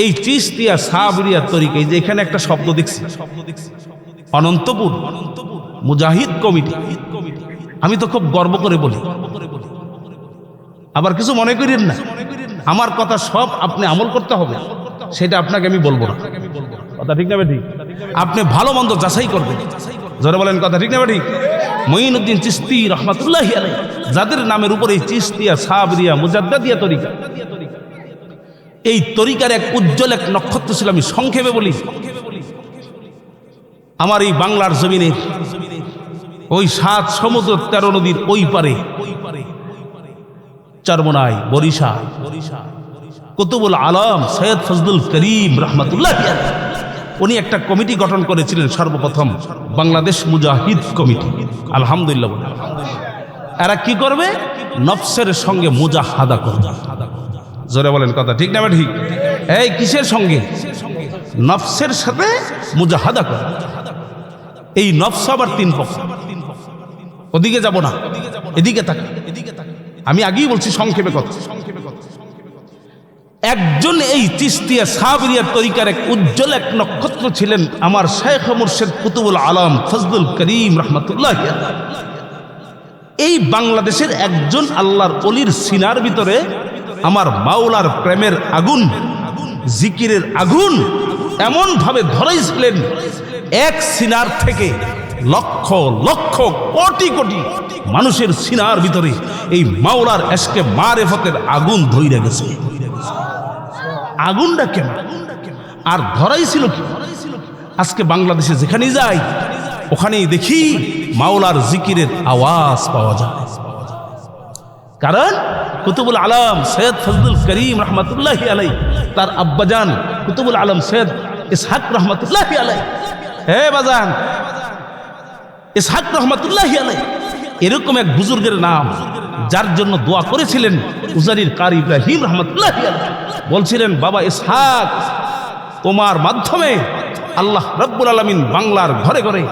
এই চিশতিয়া সাবরিয়া তরিকা, এই যে এখানে একটা শব্দ দেখছি, অনন্তপুর মুজাহিদ কমিটি, আমি তো খুব গর্ব করে বলি, আবার কিছু মনে করেন না, আমার কথা সব আপনি আমল করতে হবে, সেটা আপনাকে আমি বলবো না, কথা ঠিক না ঠিক? আপনি ভালো মন্দ যাচাই করবেন। যারা বলেন কথা ঠিক না ঠিক? মঈনুদ্দিন চিশতি রহমাতুল্লাহি আলাইহি, যাদের নামের উপরে চিশতিয়া সাবরিয়া মুজাদ্দাদিয়া তরিকা, এই তরিকার এক উজ্জ্বল এক নক্ষত্র ছিল। আমি সংক্ষেপে বলি, আমার এই বাংলার জমিনে ওই 7 সমুদ্র 13 নদীর ওই পারে চরমনাই বরিশা কুতুবুল আলম সৈয়দ ফজলুল করিম রহমাতুল্লাহি আলাইহি, উনি একটা কমিটি গঠন করেছিলেন, সর্বপ্রথম বাংলাদেশ মুজাহিদ কমিটি। আলহামদুলিল্লাহ। এরা কি করবে? নফসের সঙ্গে মুজাহাদা করবে। জোরে বলেন কথা ঠিক না ঠিক? এই কিসের সঙ্গে? নফসের সাথে মুজাহাদা করবে। এই নফস আবার 3 পক্ষ, ওদিকে যাব না, এদিকে তাকা। আমি আগেই বলছি সংক্ষেপে কথা। একজন এই চিশতিয়া সাবরিয়া তরিকার এক উজ্জ্বল এক নক্ষত্র ছিলেন আমার শাইখ মুর্শিদ কুতুবুল আলম ফজলুল করিম রাহমাতুল্লাহি আলাইহি। এই বাংলাদেশের একজন আল্লাহর ওলির সিনার ভিতরে আমার মাওলার প্রেমের আগুন, জিকিরের আগুন এমন ভাবে ধরাইছিলেন, এক সিনার থেকে লক্ষ লক্ষ কোটি কোটি মানুষের সিনার ভিতরে এই মাওলার এশকে মারেফতের আগুন ধইরা গেছে। আগুনটা কেন আর ধরাইছিল কি? আজকে বাংলাদেশে যেখানেই যাই ওখানেই দেখি মাওলার জিকিরের আওয়াজ পাওয়া যায়। কারণ কুতুবুল আলম সৈয়দ ফজলুল করিম রহমাতুল্লাহি আলাইহি, তার আব্বাজান কুতুবুল আলম সৈয়দ ইসহাক রহমাতুল্লাহি আলাইহি, হে বাজান ইসহাক রহমাতুল্লাহি আলাইহি, এরকম এক বুজুর্গের নাম যার জন্য দোয়া করেছিলেন উজানির কারি ইব্রাহিম রহমাতুল্লাহি আলাইহি। বলছিলেন, বাবা ইসহাক, তোমার মাধ্যমে আল্লাহ রব্বুল আলামিন বাংলার ঘরে ঘরে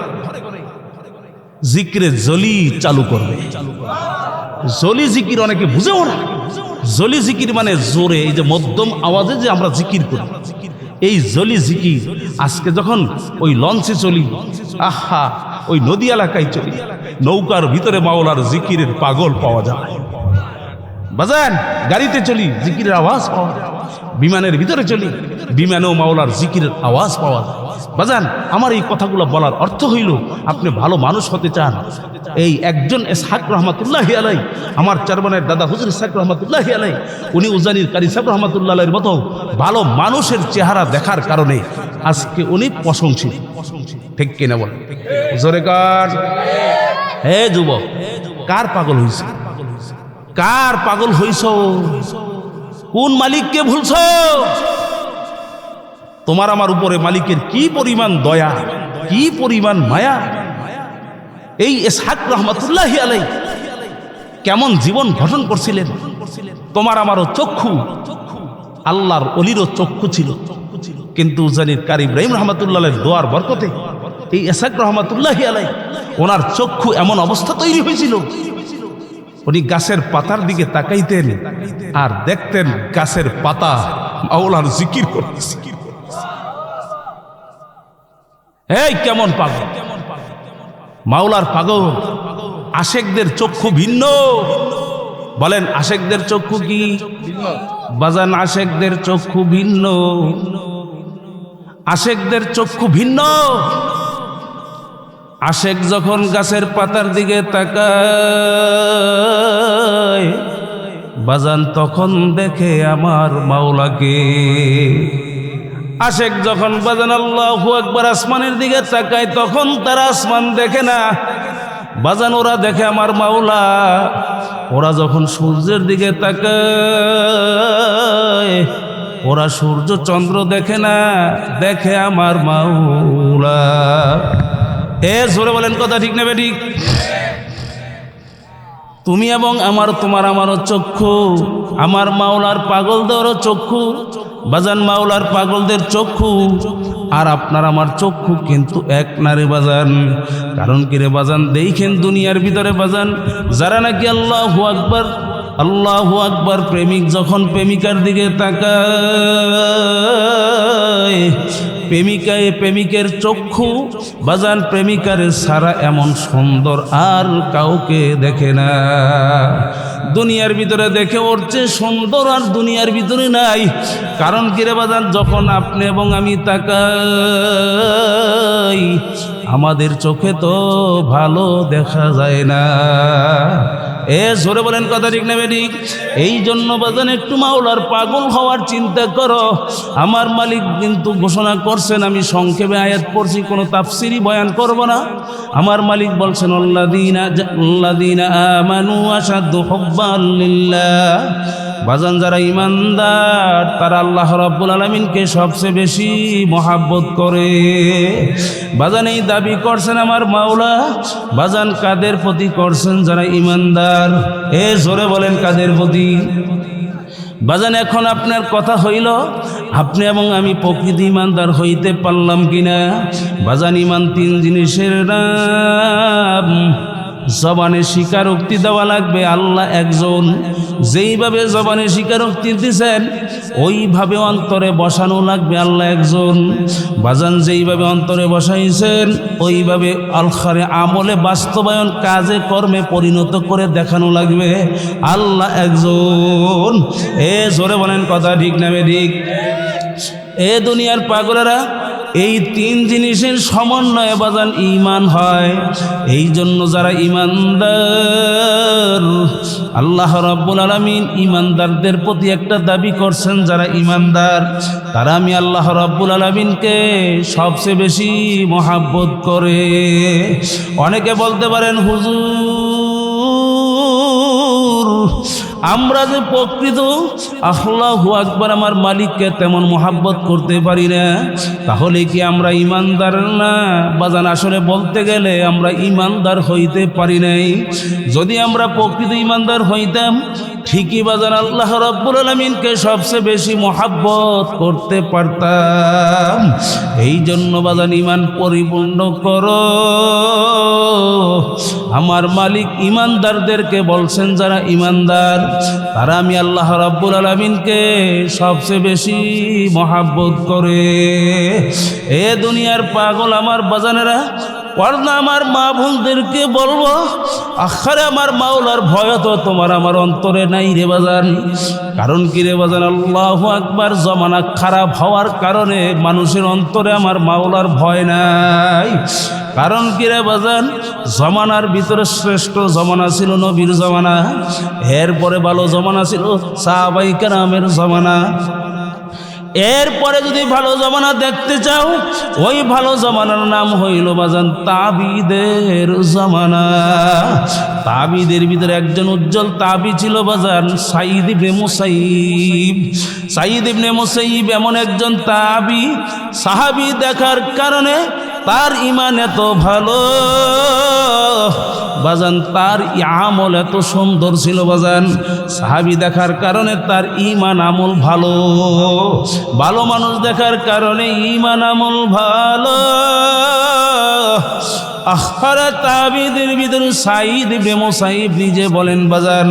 জিকিরে জলি চালু করবে। জলি জিকির অনেকে বুঝেও না। জলি জিকির মানে জোরে, এই যে মধ্যম আওয়াজে যে আমরা জিকির করি, এই জলি জিকির আজকে যখন ওই লঞ্চে চলি, আহা, ওই নদী এলাকায় চলি, নৌকার ভিতরে মাওলার জিকিরের পাগল পাওয়া যায়। বাজান গাড়িতে চলি, জিকিরের আওয়াজ পাওয়া যায়। বিমানের ভিতরে চলি, বিমানেও মাওলার জিকিরের আওয়াজ পাওয়া যায়। বাজান আমার এই কথাগুলো বলার অর্থ হইল, আপনি ভালো মানুষ হতে চান, এই একজন ইসহাক রহমাতুল্লাহি আলাইহি, আমার চারবানের দাদা হুজুর ইসহাক রহমাতুল্লাহি আলাইহি, উনি উজানির কারি সাহেব রহমাতুল্লাহ আলাইহির মতো ভালো মানুষের চেহারা দেখার কারণে আজকে উনি প্রশংসিত। ঠিক কিনা বলেন? জোরে কার? হে যুবক, কার পাগল হইছ? কার পাগল হইছ? কোন মালিককে ভুলছ? তোমার আমার উপরে মালিকের কি পরিমাণ দয়া, কি পরিমাণ মায়া। এই ইসহাক রহমাতুল্লাহি আলাইহি কেমন জীবন গঠন করছিলেন। তোমার আমারও চক্ষু, আল্লাহর ওলিরও চক্ষু ছিল, কিন্তু উজানির কারি ইব্রাহিম রহমাতুল্লাহ আলাইহির দোয়ার বরকতে এই ইসহাক রহমাতুল্লাহি আলাইহি ওনার চক্ষু এমন অবস্থা তৈরি হয়েছিল, উনি গাছের পাতার দিকে তাকাইতেন আর দেখতেন গাছের পাতা মাওলার জিকির করতেছে। এই কেমন পাগল, মাওলার পাগল। আশেকদের চক্ষু ভিন্ন। বলেন আশেকদের চক্ষু কি? বাজান আশেকদের চক্ষু ভিন্ন, আশেকদের চক্ষু ভিন্ন। আশেক যখন গাছের পাতার দিকে তাকায় বাজান, তখন দেখে আমার মাওলাকে। আশেক যখন বাজান আল্লাহু আকবার আসমানের দিকে তাকায়, তখন তারা আসমান দেখে না বাজান, ওরা দেখে আমার মাওলা। ওরা যখন সূর্যের দিকে তাকায়, ওরা সূর্য চন্দ্র দেখে না, দেখে আমার মাওলা। জোরে বলেন কথা ঠিক না বেঠিক? তুমি এবং তোমার আমারও চক্ষু, আমার মাওলার পাগলদেরও চক্ষু, বাজান মাওলার পাগলদের চক্ষু আর আপনার আমার চক্ষু কিন্তু এক নারে বাজান। কারণ কি রে বাজান, দেখেন দুনিয়ার ভিতরে বাজান যারা নাকি আল্লাহু আকবার আল্লাহু আকবার প্রেমিক যখন প্রেমিকার দিকে তাকায়, প্রেমিকের চক্ষু বাজান প্রেমিকারে সারা এমন সুন্দর আর কাউকে দেখে না। দুনিয়ার ভিতরে দেখে ওর চেয়ে সুন্দর আর দুনিয়ার ভিতরে নাই। কারণ কিরে বাজান, যখন আপনি এবং আমি তাকাই আমাদের চোখে তো ভালো দেখা যায় না। জোরে বলেন কথা ঠিক না বেঠিক? এই জন্য বাজান একটু মাওলার পাগল হওয়ার চিন্তা করো। আমার মালিক কিন্তু ঘোষণা করছেন, আমি সংক্ষেপে আয়াত পড়ছি, কোনো তাফসিরি বয়ান করব না। আমার মালিক বলছেন আল্লাযীনা আমানু আশাদ্দু হুব্বান লিল্লাহ। বাজান যারা ইমানদার তারা আল্লাহ রাব্বুল আলামিনকে সবচেয়ে বেশি মহাব্বত করে। বাজান এই দাবি করছেন আমার মাওলা। বাজান কাদের প্রতি করছেন? যারা ইমানদার। জোরে বলেন কাদের প্রতি? বাজান এখন আপনার কথা হইল, আপনি এবং আমি প্রকৃত ইমানদার হইতে পারলাম কিনা? বাজান ইমান তিন জিনিসের নাম। জবানে স্বীকারোক্তি দেওয়া লাগবে আল্লাহ একজন, যেইভাবে জবানে স্বীকারোক্তি দিয়েছেন ওইভাবে অন্তরে বসানো লাগবে আল্লাহ একজন। বাজান যেইভাবে অন্তরে বসাইছেন ওইভাবে আলখারে আমলে বাস্তবায়ন কাজে কর্মে পরিণত করে দেখানো লাগবে আল্লাহ একজন। জোরে বলেন কথা ঠিক না বেঠিক? দুনিয়ার পাগলেরা এই তিন জিনিসের সমন্বয়ে বাজান ঈমান হয়। এই জন্য যারা ঈমানদার, আল্লাহ রাব্বুল আলামিন ঈমানদারদের প্রতি একটা দাবি করছেন, যারা ঈমানদার তারা আমি আল্লাহ রাব্বুল আলামিনকে সবচেয়ে বেশি মহাব্বত করে। অনেকে বলতে পারেন হুজুর আমরা যে প্রকৃত আল্লাহু আকবার আমার মালিককে তেমন মহাব্বত করতে পারি না, তাহলে কি আমরা ইমানদার না? বাজান আসলে বলতে গেলে আমরা ইমানদার হইতে পারি নাই। যদি আমরা প্রকৃত ইমানদার হইতাম ঠিকই বাজান আল্লাহ রাব্বুল আলামিনকে সবচেয়ে বেশি মহাব্বত করতে পারতাম। এই জন্য বাজান ইমান পরিপূর্ণ করো। আমার মালিক ইমানদারদেরকে বলছেন যারা ইমানদার তারা আমি আল্লাহ রাব্বুল আলামিনকে সবচেয়ে বেশি মহাব্বত করে। দুনিয়ার পাগল আমার বাজানেরা, পর্দা আমার মা বোনদেরকে বলবো, আখারে আমার মাওলার ভয় তো তোমার আমার অন্তরে নাই রে বাজান। কারণ কি রে বাজান, আল্লাহু আকবার জমানা খারাপ হওয়ার কারণে মানুষের অন্তরে আমার মাওলার ভয় নাই। কারণ কি রে বাজান, জমানার ভিতরে শ্রেষ্ঠ জমানা ছিল নবীর জমানা, এরপরে ভালো জমানা ছিল সাহাবায়ে কেরামের জমানা। এরপরে যদি ভালো জমানা দেখতে চাও, ওই ভালো জমানার নাম হইল বাজান তাবিদের জমানা। তাবিদের ভিতরে একজন উজ্জ্বল তাবি ছিল বাজান সাঈদ ইবনে মুসাইয়িব। সাঈদ ইবনে মুসাইয়িব এমন একজন তাবি, সাহাবী দেখার কারণে তার ঈমান এত ভালো বাজান, তার আমল এত সুন্দর ছিল বাজান। সাহাবী দেখার কারণে তার ঈমান আমল ভালো, ভালো মানুষ দেখার কারণে ঈমান আমল ভালো। আখারা তাবিদের ভিতরে সাঈদ ইবনে মুসাইয়িব নিজে বলেন বাজান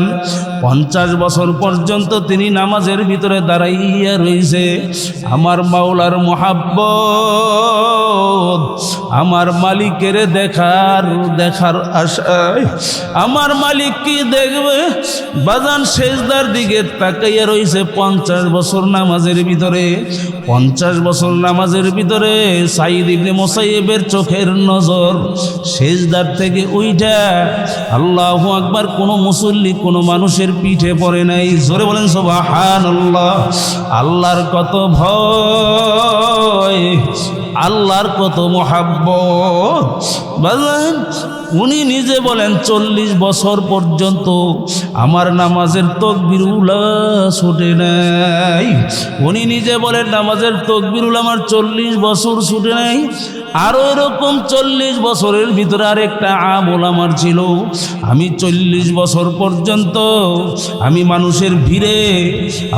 50 বছর পর্যন্ত তিনি নামাজের ভিতরে দাঁড়াইয়া রয়েছে আমার মাওলার মহাব্বত, আমার মালিকের দেখার আশায়। আমার মালিক কি দেখবে বাজান, সেজদার দিকে তাকাইয়া রয়েছে 50 বছর নামাজের ভিতরে। 50 বছর নামাজের ভিতরে সাঈদ ইবনে মুসাইয়িবের চোখের নজর সেজদার থেকে উইঠা আল্লাহু আকবার কোন মুসল্লি কোন মানুষের পিঠে পড়ে নাই। জোরে বলেন সুবহানাল্লাহ। আল্লাহর কত ভয়, আল্লাহর কত মহাব্বত বাজান। উনি নিজে বলেন 40 বছর পর্যন্ত আমার নামাজের তাকবীরুল্লাহ ছুটে নাই। উনি নিজে বলেন নামাজের তাকবীরুল্লাহ আমার 40 বছর ছুটে নাই। আরও এরকম 40 বছরের ভিতরে আরেকটা আমল আমার ছিল। আমি 40 বছর পর্যন্ত আমি মানুষের ভিড়ে,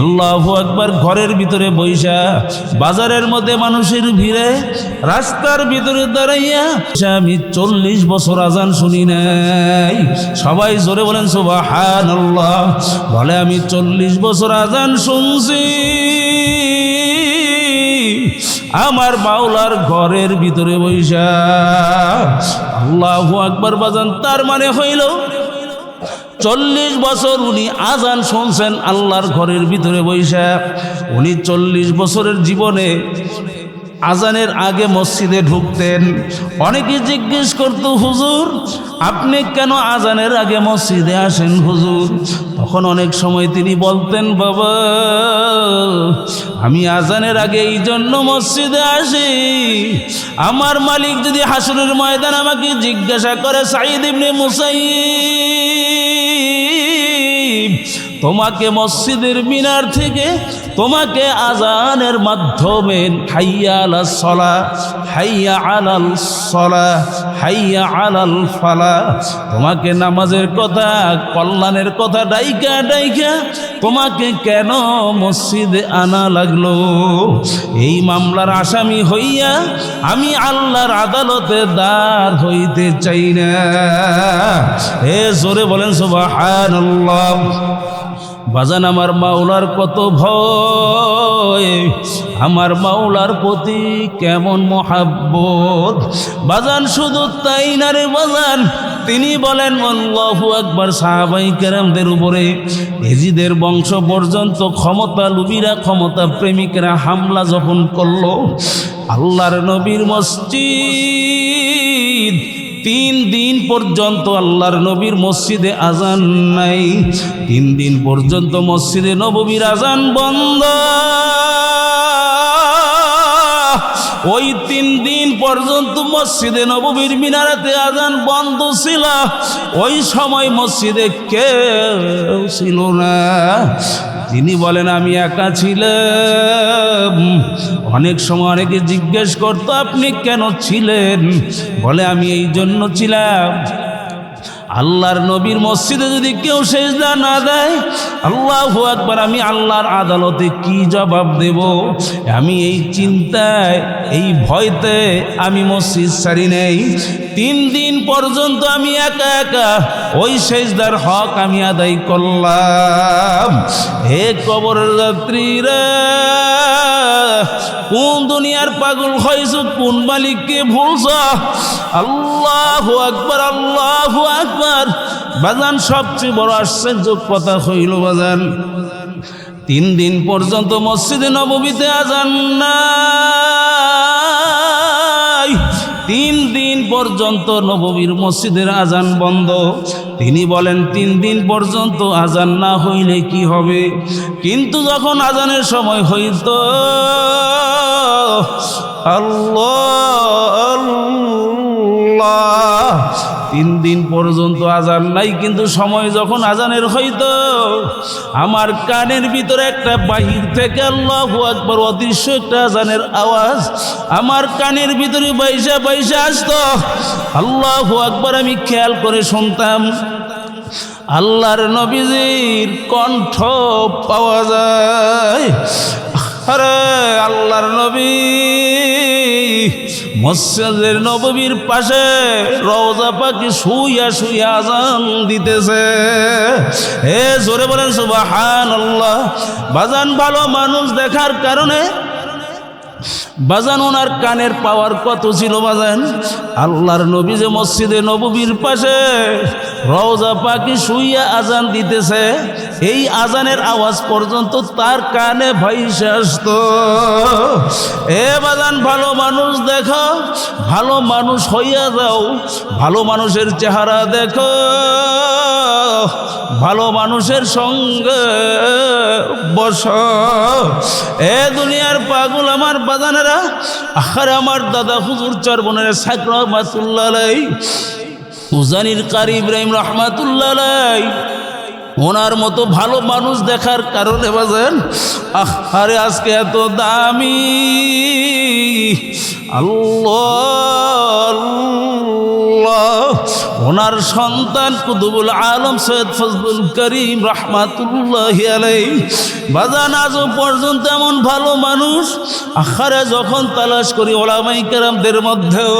আল্লাহু আকবার, ঘরের ভিতরে বইসা, বাজারের মধ্যে মানুষের ভিড়ে, রাস্তার ভিতরে দাঁড়াইয়া আমি 40 বছর আজান শুনি নাই। সবাই জোরে বলেন সুবহানাল্লাহ। বলে আমি 40 বছর আজান শুনছি আমার মাওলার ঘরের ভিতরে বইসা। আল্লাহু আকবার বাজান। তার মানে হইল 40 বছর উনি আজান শুনছেন আল্লাহর ঘরের ভিতরে বইসা। উনি 40 বছরের জীবনে আজানের আগে মসজিদে ঢুকতেন। অনেকে জিজ্ঞেস করতো, হুজুর আপনি কেন আজানের আগে মসজিদে আসেন হুজুর? তখন অনেক সময় তিনি বলতেন, বাবা আমি আজানের আগে এই জন্য মসজিদে আসি, আমার মালিক যদি হাসরের ময়দান আমাকে জিজ্ঞাসা করে, সাঈদ ইবনে মুসাইয়িব তোমাকে মসজিদের মিনার থেকে তোমাকে আজানের মাধ্যমে হাইয়া আলাস সালাহ, হাইয়া আলাল সালাহ, হাইয়া আলাল ফালাহ, তোমাকে নামাজের কথা, কল্যাণের কথা ডাইকা ডাইকা তোমাকে কেন মসজিদে আনা লাগলো? এই মামলার আসামি হইয়া আমি আল্লাহর আদালতে দাঁড় হইতে চাই না। জোরে বলেন সুবহানাল্লাহ। বাজান আমার মাওলার কত ভয়, আমার মাওলার প্রতি কেমন মহাব্বত। বাজান শুধু তাই না রে বাজান, তিনি বলেন আল্লাহু আকবার, সাহাবাই কেরামদের উপরে এজিদের বংশ পর্যন্ত ক্ষমতা লুবিরা, ক্ষমতা প্রেমিকরা হামলা যখন করলো, আল্লাহর নবীর মসজিদ 3 দিন পর্যন্ত আল্লাহর নবীর মসজিদে আজান নাই। 3 দিন পর্যন্ত মসজিদে নববীর আজান বন্ধ। ওই 3 দিন পর্যন্ত মসজিদে নববীর মিনারাতে আজান বন্ধ ছিল। ওই সময় মসজিদে কেউ ছিল না। তিনি বলেন আমি একা ছিলাম। অনেক সময় অনেকে জিজ্ঞেস করতো আপনি কেন ছিলেন? বলে আমি এই জন্য ছিলাম, আল্লাহর নবীর মসজিদে যদি কেউ সেজদা না দেয়, আল্লাহু আকবার, আমি আল্লাহর আদালতে কি জবাব দেব? আমি এই চিন্তায়, এই ভয়তে আমি মসজিদ ছাড়ি নাই। 3 দিন পর্যন্ত আমি একা একা ওই সেজদার হক আমি আদায় করলাম। হে কবরের যাত্রীরা, কোন দুনিয়ার পাগল হয়েছ? কোন মালিককে ভুলছ? আল্লাহু আকবার, আল্লাহু আকবার। বাজান সবচেয়ে বড় আশ্চর্য কথা হইল বাজান, 3 দিন পর্যন্ত মসজিদে নববীতে আজান নাই। 3 দিন পর্যন্ত নববীর মসজিদের আজান বন্ধ। তিনি বলেন 3 দিন পর্যন্ত আজান না হইলে কি হবে? কিন্তু যখন আজানের সময় হইত, আল্লাহ আল্লাহ, 3 দিন পর্যন্ত আজান নাই, কিন্তু সময় যখন আজানের হইত, আমার কানের ভিতরে একটা বাহির থেকে আল্লাহু আকবার অদৃশ্য একটা আজানের আওয়াজ আমার কানের ভিতরে বাইসা বাইসা আসতো। আল্লাহু আকবার, আমি খেয়াল করে শুনতাম, আল্লাহর নবীজির কণ্ঠ পাওয়া যায়। আরে আল্লাহর নবী মসজিদের নববীর পাশে রওজা পাকে শুইয়া শুইয়া আজান দিতেছে। জোরে বলেন সুবহানাল্লাহ। বাজান ভালো মানুষ দেখার কারণে বাজান ওনার কানের পাওয়ার কত ছিল বাজান? আল্লাহর নবী যে মসজিদে নববীর পাশে রওজা পাকে শুইয়া আজান দিতেছে, এই আজানের আওয়াজ পর্যন্ত তার কানে ভাইসে আসতো। বাজান ভালো মানুষ দেখো, ভালো মানুষ হইয়া যাও, ভালো মানুষের চেহারা দেখো, ভালো মানুষের সঙ্গে বসো। দুনিয়ার পাগল আমার বাজানেরা, আরে আমার দাদা হুজুর চরবনের সাকরা মাতুল্লাহ আলাইহি উজানির কারি ইব্রাহিম রহমাতুল্লাহ আলাইহি ওনার মতো ভালো মানুষ দেখার কারণে বাজান আরে আজকে এত দামি আল্লাহ ওনার সন্তান কুতুবুল আলম সৈয়দ ফজলুল করিম রহমাতুল্লাহি আলাইহি বাজান আজও পর্যন্ত এমন ভালো মানুষ আখারে যখন তালাশ করি ওলামায়ে কেরামদের মধ্যেও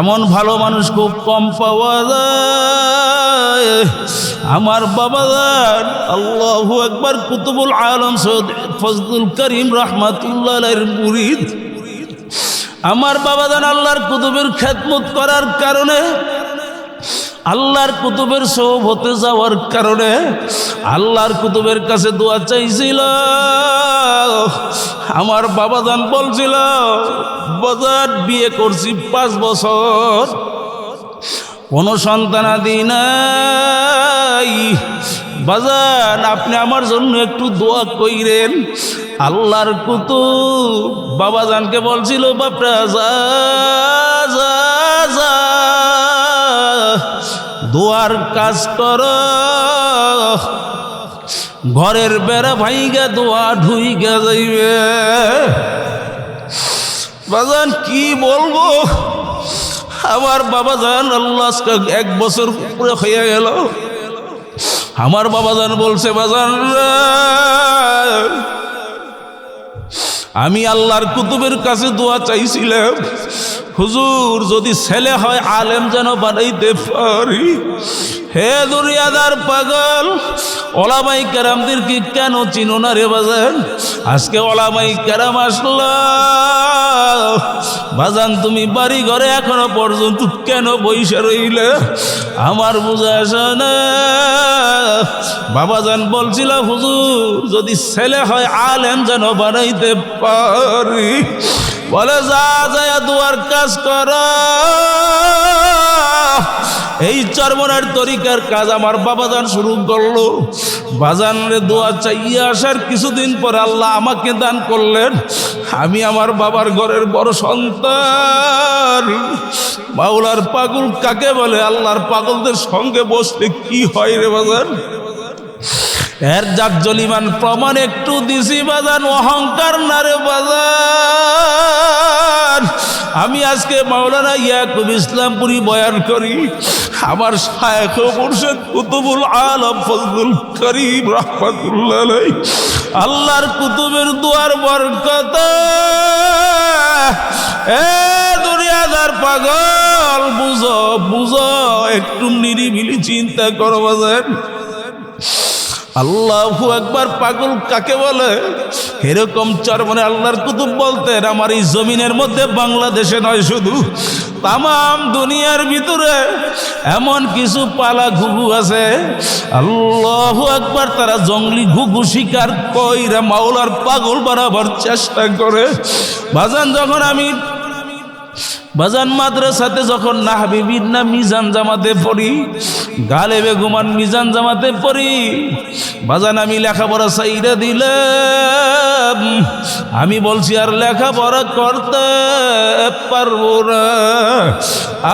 এমন ভালো মানুষ খুব কম পাওয়া যায়। আমার বাবাজান আল্লাহু আকবার কুতুবুল আলম সৈয়দ ফজলুল করিম রহমাতুল্লাহ আলাইহির মুরিদ। আমার বাবাজান আল্লাহর কুতুবের খেদমত করার কারণে আল্লাহর কুতুবের সোহবতে যাওয়ার কারণে আল্লাহর কুতুবের কাছে দোয়া চাইছিল। আমার বাবাজান বলছিল বাজার বিয়ে করছি 5 বছর কোনো সন্তানাদি নাই, বাজান আপনি আমার জন্য একটু দোয়া কইরেন। আল্লাহর কুতুব বাবাজানকে বলছিল বাপরা যা যা যা দোয়ার কাজ কর, ঘরের বেড়া ভাইগা দোয়া ঢুইগা যাইবে। বাজান কি বলবো, আমার বাবাজান আল্লাহ 1 বছর পুরো হয়ে গেল। আমার বাবাজান বলছে বাজান আমি আল্লাহর কুতুবের কাছে দোয়া চাইছিলাম হুজুর যদি ছেলে হয় আলেম যেন বানাইতে পারি। হে দুনিয়াদার পাগল, ওলামায়ে কেরামদেরকে কেন চিনো না রে বাজান? আজকে ওলামায়ে কেরাম আসলো বাজান, তুমি বাড়ি ঘরে এখনো পর্যন্ত কেন বইসা রইলে আমার বুঝা আসে না। বাবাজান বলছিল হুজুর যদি ছেলে হয় আলেম যেন বানাইতে পারি। বলে যা যায় দুয়ার কাজ কর। এই চরমনার তরিকার কাজ আমার বাবাজান শুরু করলো। বাজানরে দোয়া চাইয়া আসার কিছুদিন পর আল্লাহ আমাকে দান করলেন। আমি আমার বাবার ঘরের বড় সন্তান। মাওলার পাগল কাকে বলে? আল্লাহর পাগলদের সঙ্গে বসলে কি হয় রে বাজান? এর জাকজলিমান প্রমাণ একটু দিছি বাজান, অহংকার না রে বাজান। আমি আজকে মাওলানা ইয়াকুব ইসলামপুরি বয়ান করি, আমার শায়েখ মুর্শিদ কুতুবুল আলম ফজলুল করিম রহমাতুল্লাহ আলাইহি আল্লাহর কুতুবের দুয়ার বরকতে এ দুনিয়াদার পাগল বুঝো বুঝো, একটু নিরিবিলি চিন্তা করো বাজান। আল্লাহু আকবার, পাগল কাকে বলে? এরকম চরমনে আল্লাহর কুতুব বলতেন আমার এই জমিনের মধ্যে বাংলাদেশে নয় শুধু তামাম দুনিয়ার ভিতরে এমন কিছু পালা ঘুঘু আছে আল্লাহু আকবার, তারা জঙ্গলি ঘুঘু শিকার কইরা মাওলার পাগল বানাবার চেষ্টা করে। বাজান যখন আমি বাজান মাদ্রাসাতে যখন নাহবিবির না মিজান জামাতে পড়ি, গালেবে গুমান মিজান জামাতে পড়ি, বাজান আমি লেখাপড়া চাইরা দিলাম। আমি বলছি আর লেখাপড়া করতে পারবো না।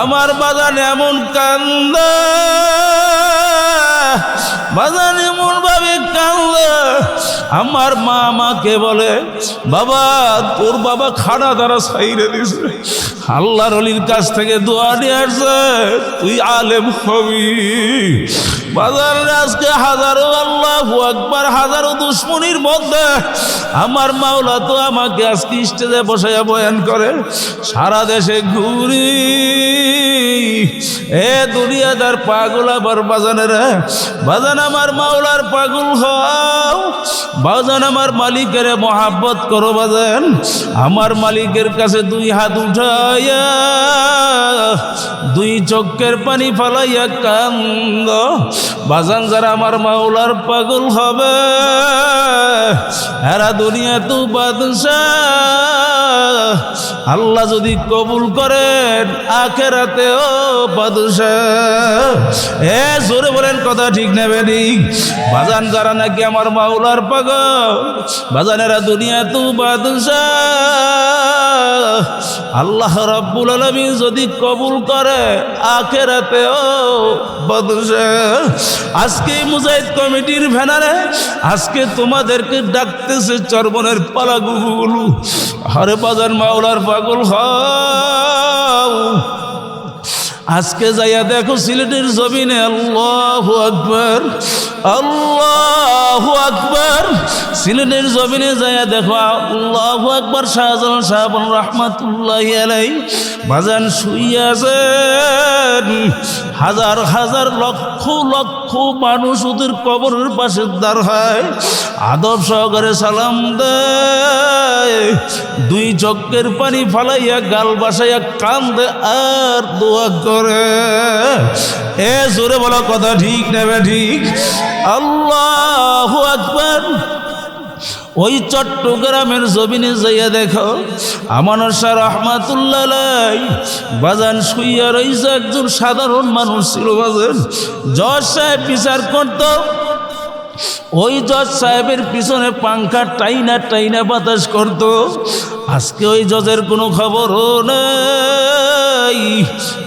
আমার বাজান এমন কান্দে, বাজান এমন ভাবে কান্দে। আমার মা আমাকে বলে বাবা তোর বাবা খানা দ্বারা ছাইরে দিছে, আল্লাহর ওলির কাছ থেকে দোয়া নিয়ে আসছে তুই আলেম হবি। বাজার আজকে হাজারো আল্লাহু আকবার হাজারো দুশ্মনির মধ্যে আমার মাওলা তো আমাকে আজকে স্টেজে বসাইয়া বয়ান করে। সারা দেশে ঘুরি এ দুনিয়াদার পাগল আবার বাজানেরা, বাজান আমার মাওলার পাগল হও, বাজান আমার মালিকের মহাব্বত করো। বাজান আমার মালিকের কাছে 2 হাত উঠাইয়া 2 চোখের পানি ফালাইয়া কান্দ। বাজান যারা আমার মাওলার পাগল হবে এরা দুনিয়া তো বাদশা আল্লাহ যদি কবুল করেন আখেরাতেও বাদশাহ। জোরে বলেন কথা ঠিক নেবে ঠিক। বাজান যারা নাকি আমার মাওলার পাগল, বাজানেরা দুনিয়াতেও বাদশাহ। আল্লাহ রাব্বুল আলামিন যদি কবুল করে আখেরাতেও বাদশাহ। আজকে মুজাহিদ কমিটির ব্যানারে আজকে তোমাদেরকে ডাকতেছে চরমনের পালাগুলো। আরে বাজান মাওলার পাগল হও। আজকে যাইয়া দেখো সিলেটের জমিনে আল্লাহু আকবার, আল্লাহু আকবার। সিলেটের জমিনে যাইয়া দেখো আল্লাহু আকবার। শাহজালাল সাহেব রহমাতুল্লাহি আলাইহি বাজান শুইয়া আছেন। হাজার হাজার লক্ষ লক্ষ মানুষ ওদের কবরের পাশে দাঁড় হয়, আদব সহকারে সালাম দেয়, দুই চোখের পানি ফালাইয়া গাল বাসাইয়া কান্দে আর দোয়া করে। জোরে বলো কথা ঠিক নেবে ঠিক। আল্লাহু আকবার। ওই চট্টগ্রামের জমিনে যাইয়া দেখো আমানত শাহ রহমাতুল্লাহ আলাইহি বাজান শুইয়া রইছে। একজন সাধারণ মানুষ ছিল বাজান, জজ সাহেব বিচার করত। ওই জজ সাহেবের পিছনে পাংখা টাইনা টাইনা বাতাস করত। আজকে ওই জজের কোনো খবরও নেই,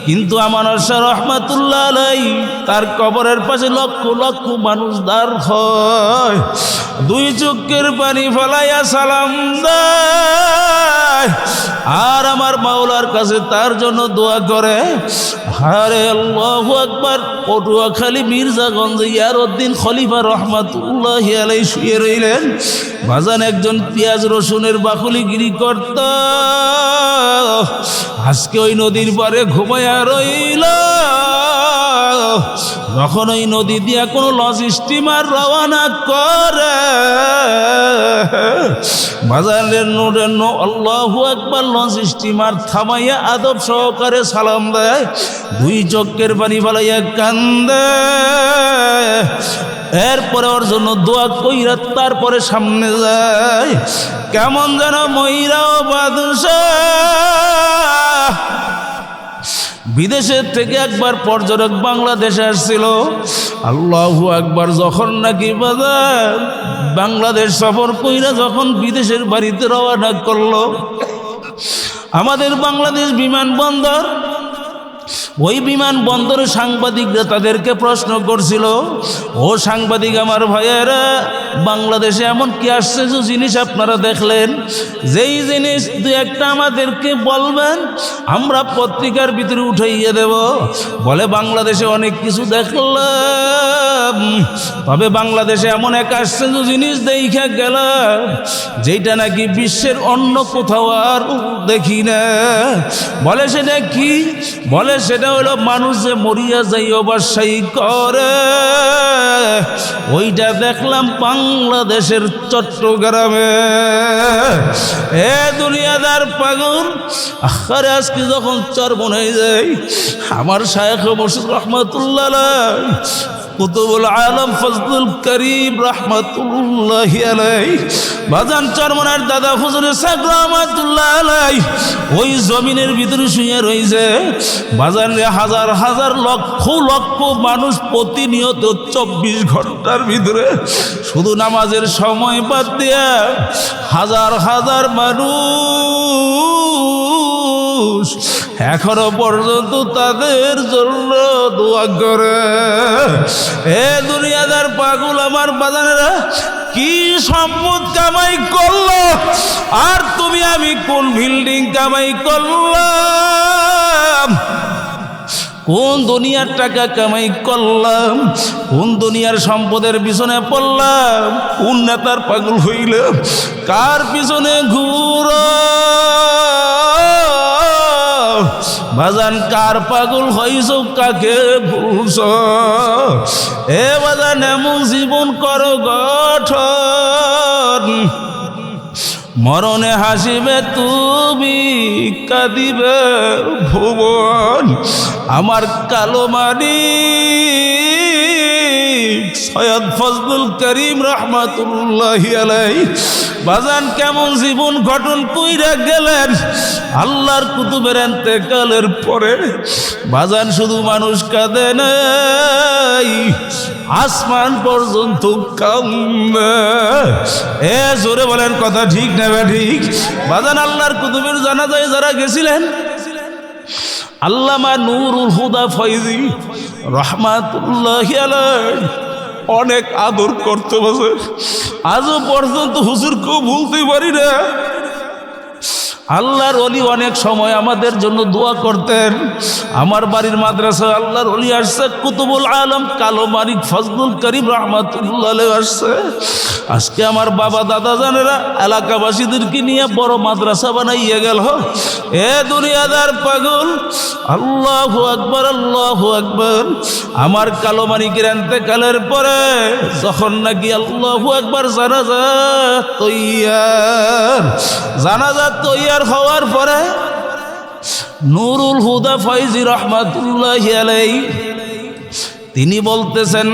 কিন্তু আমানত শাহ রহমাতুল্লাহ আলাইহি তার কবরের পাশে লক্ষ লক্ষ মানুষ দাঁড় হয়, দুই চোখের পানি ফেলাইয়া সালাম দেয় আর আমার মাওলার কাছে তার জন্য দোয়া করে। আরে আল্লাহু আকবার। পটুয়াখালী মির্জাগঞ্জে ইয়ারউদ্দিন খলিফা রহমাতুল্লাহি আলাইহি শুয়ে রইলেন। বাজান একজন পেঁয়াজ রসুনের বাকুলিগিরি করত। আজকে ওই নদীর পারে ঘুমাইয়া রইল। যখন ওই নদী দিয়া কোনো লঞ্চ স্টিমার রওনা করে, বাজারের নোডের আল্লাহু আকবার লঞ্চ স্টিমার থামাইয়া আদব সহকারে সালাম দেয়, দুই চোখের পানি ফালাইয়া কান্দে। এরপরে ওর জন্য দোয়া কইরা তারপরে সামনে যায়। কেমন যেন ময়রাও বাদশাহ। বিদেশের থেকে একবার পর্যটক বাংলাদেশে আসছিল। আল্লাহু আকবার। যখন নাকি বাজার বাংলাদেশ সফর কইরা যখন বিদেশের বাড়িতে রওনা করলো, আমাদের বাংলাদেশ বিমানবন্দর, ওই বিমানবন্দরে সাংবাদিকরা তাদেরকে প্রশ্ন করছিল, ও সাংবাদিক আমার ভাইয়েরা, বাংলাদেশে এমন কি আশ্চর্য জিনিস আপনারা দেখলেন? যেই জিনিস দু একটা আমাদেরকে বলবেন, আমরা পত্রিকার ভিতরে উঠাইয়ে দেব। বলে বাংলাদেশে অনেক কিছু দেখলাম, তবে বাংলাদেশে এমন এক আশ্চর্য জিনিস দেখা গেলাম যেটা নাকি বিশ্বের অন্য কোথাও আর দেখি না। বলে সেটা কি? বলে সেটা হলো মানুষ যে মরিয়া যাই অবশ্যই করে, ওইটা দেখলাম বাংলাদেশের চট্টগ্রামে। এ দুনিয়াদার পাগল। আরে আজকে যখন চরমনায় যাই, আমার শায়েখ মুর্শিদ রহমাতুল্লাহ আলাইহি কুতুবুল আলম ফজলুল করিম রহমাতুল্লাহি আলাইহি বাজান চরমনার দাদা হুজুর সাহেব রহমাতুল্লাহ আলাইহি ওই জমিনের ভিতরে শুয়ে রয়েছে। বাজান হাজার হাজার লক্ষ লক্ষ মানুষ প্রতিনিয়ত 24 ঘন্টার ভিতরে শুধু নামাজের সময় বাদ দিয়া হাজার হাজার মানুষ এখনো পর্যন্ত তাদের জন্য দোয়া করে। এ দুনিয়াদার পাগল আমার বাজানেরা, কি সম্পদ কামাই করলো আর তুমি আমি কোন বিল্ডিং কামাই করলাম, কোন দুনিয়ার টাকা কামাই করলাম, কোন দুনিয়ার সম্পদের পিছনে পড়লাম, কোন নেতার পাগল হইলাম, কার পিছনে ঘুরো বাজান, কার পাগল হইছ, কাকে ভুলছ? এ বাজান এমন জীবন করো গঠন, মরণে হাসিবে তুমি, কাঁদিবে ভুবন। আমার কালো মানি সৈয়দ ফজলুল করিম রহমাতুল্লাহি আলাইহি বাজান কেমন জীবন গঠন কইরা গেলেন। আল্লাহর কুতুবের ইন্তেকালের পরে বাজান শুধু মানুষ কাঁদে নাই, আসমান পর্যন্ত কান্দে। এ জোরে বলেন কথা ঠিক না ঠিক? বাজান আল্লাহর কুতুবের জানাজায় যারা গেছিলেন, আল্লামা নুরুল হুদা ফয়জি রহমাতুল্লাহি আলাইহি অনেক আদর করতে বসে, আজও পর্যন্ত হুজুরকেও ভুলতে পারি না। আল্লাহর ওলি অনেক সময় আমাদের জন্য দোয়া করতেন। আমার বাড়ির মাদ্রাসায় আল্লাহর ওলি আসছে, কুতুবুল আলম কালো মানিক ফজলুল করিম রহমাতুল্লাহ আলাইহি আসছে। আজকে আমার বাবা দাদা জানেরা এলাকাবাসীদেরকে নিয়ে বড় মাদ্রাসা বানাইয়া গেল। এ দুনিয়াদার পাগল, আল্লাহু আকবার, আল্লাহু আকবার। আমার কালো মানিকের ইন্তেকালের পরে যখন নাকি আল্লাহু আকবার জানাজা তৈয়ার হওয়ার পরে নুরুল হুদা ফয়জি রহমাতুল্লাহি আলাইহি তিনি বলতেছেন,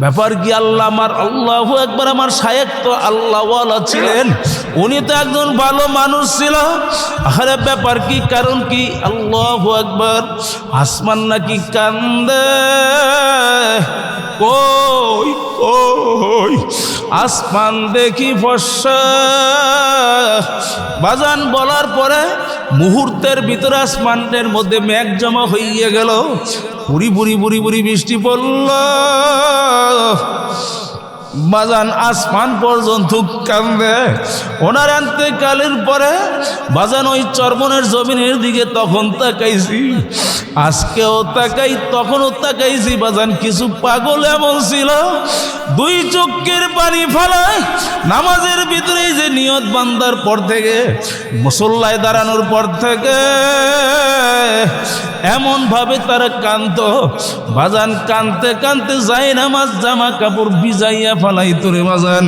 ব্যাপার কি আল্লাহ, আমার আল্লাহু আকবার, আমার শায়েখ তো আল্লাহওয়ালা ছিলেন, উনি তো একজন ভালো মানুষ ছিল। আরে ব্যাপার কি, কারণ কি? আল্লাহু আকবার। আসমান নাকি কান্দে। কই কই আসমান দেখি ফর্সা। বাজান বলার পরে মুহূর্তের ভিতরে আসমানের মধ্যে মেঘ জমা হইয়া গেল, বুড়ি বুড়ি বুড়ি বুড়ি বৃষ্টি পড়ল। বাজান আসমান পর্যন্ত কান্দে। ওনার ইন্তেকালের পরে বাজান ওই চরমনের জমিনের দিকে তখন তাকাইছি, আজকেও তাকাই, তখনও তাকাইছি। বাজান কিছু পাগল এমন ছিল, দুই চোখের পানি ফেলায় নামাজের ভিতরেই যে নিয়ত বান্দার পর থেকে, মুসল্লায় দাঁড়ানোর পর থেকে এমন ভাবে তারা কান্ত। বাজান কানতে কানতে যায় নামাজ জামা কাপড় ভিজাইয়া ফালাই তোরে বাজান।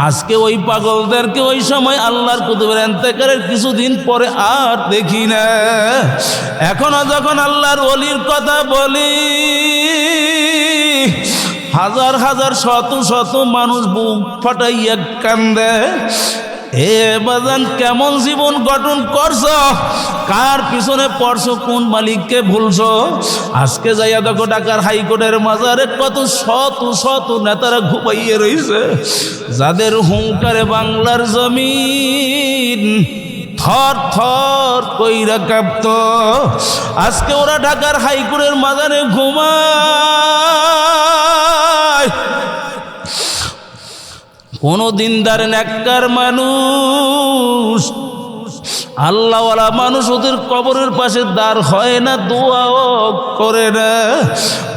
আজকে ওই পাগলদেরকে ওই সময় আল্লাহর কুতুবের ইন্তেকালের কিছুদিন পরে আর দেখি না। এখনো যখন আল্লাহর ওলির কথা বলি, হাজার হাজার শত শত মানুষ বুক ফাটাইয়া কান্দে। এ বাজান কেমন জীবন গঠন করছ, কার পিছনে পড়ছো, কোন মালিককে ভুলছো? আজকে যাইয়া দেখো ঢাকার হাইকোর্টের মাজারে কত শত শত নেতারা ঘুমাইয়ে রয়েছে, যাদের হুঙ্কারে বাংলার জমিন থর থর কইরা কাঁপত। আজকে ওরা ঢাকার হাইকোর্টের মাজারে ঘুমায়। কোনো দিনদার নেককার মানুষ, আল্লাহওয়ালা মানুষ ওদের কবরের পাশে দাঁড় হয় না, দোয়াও করে না।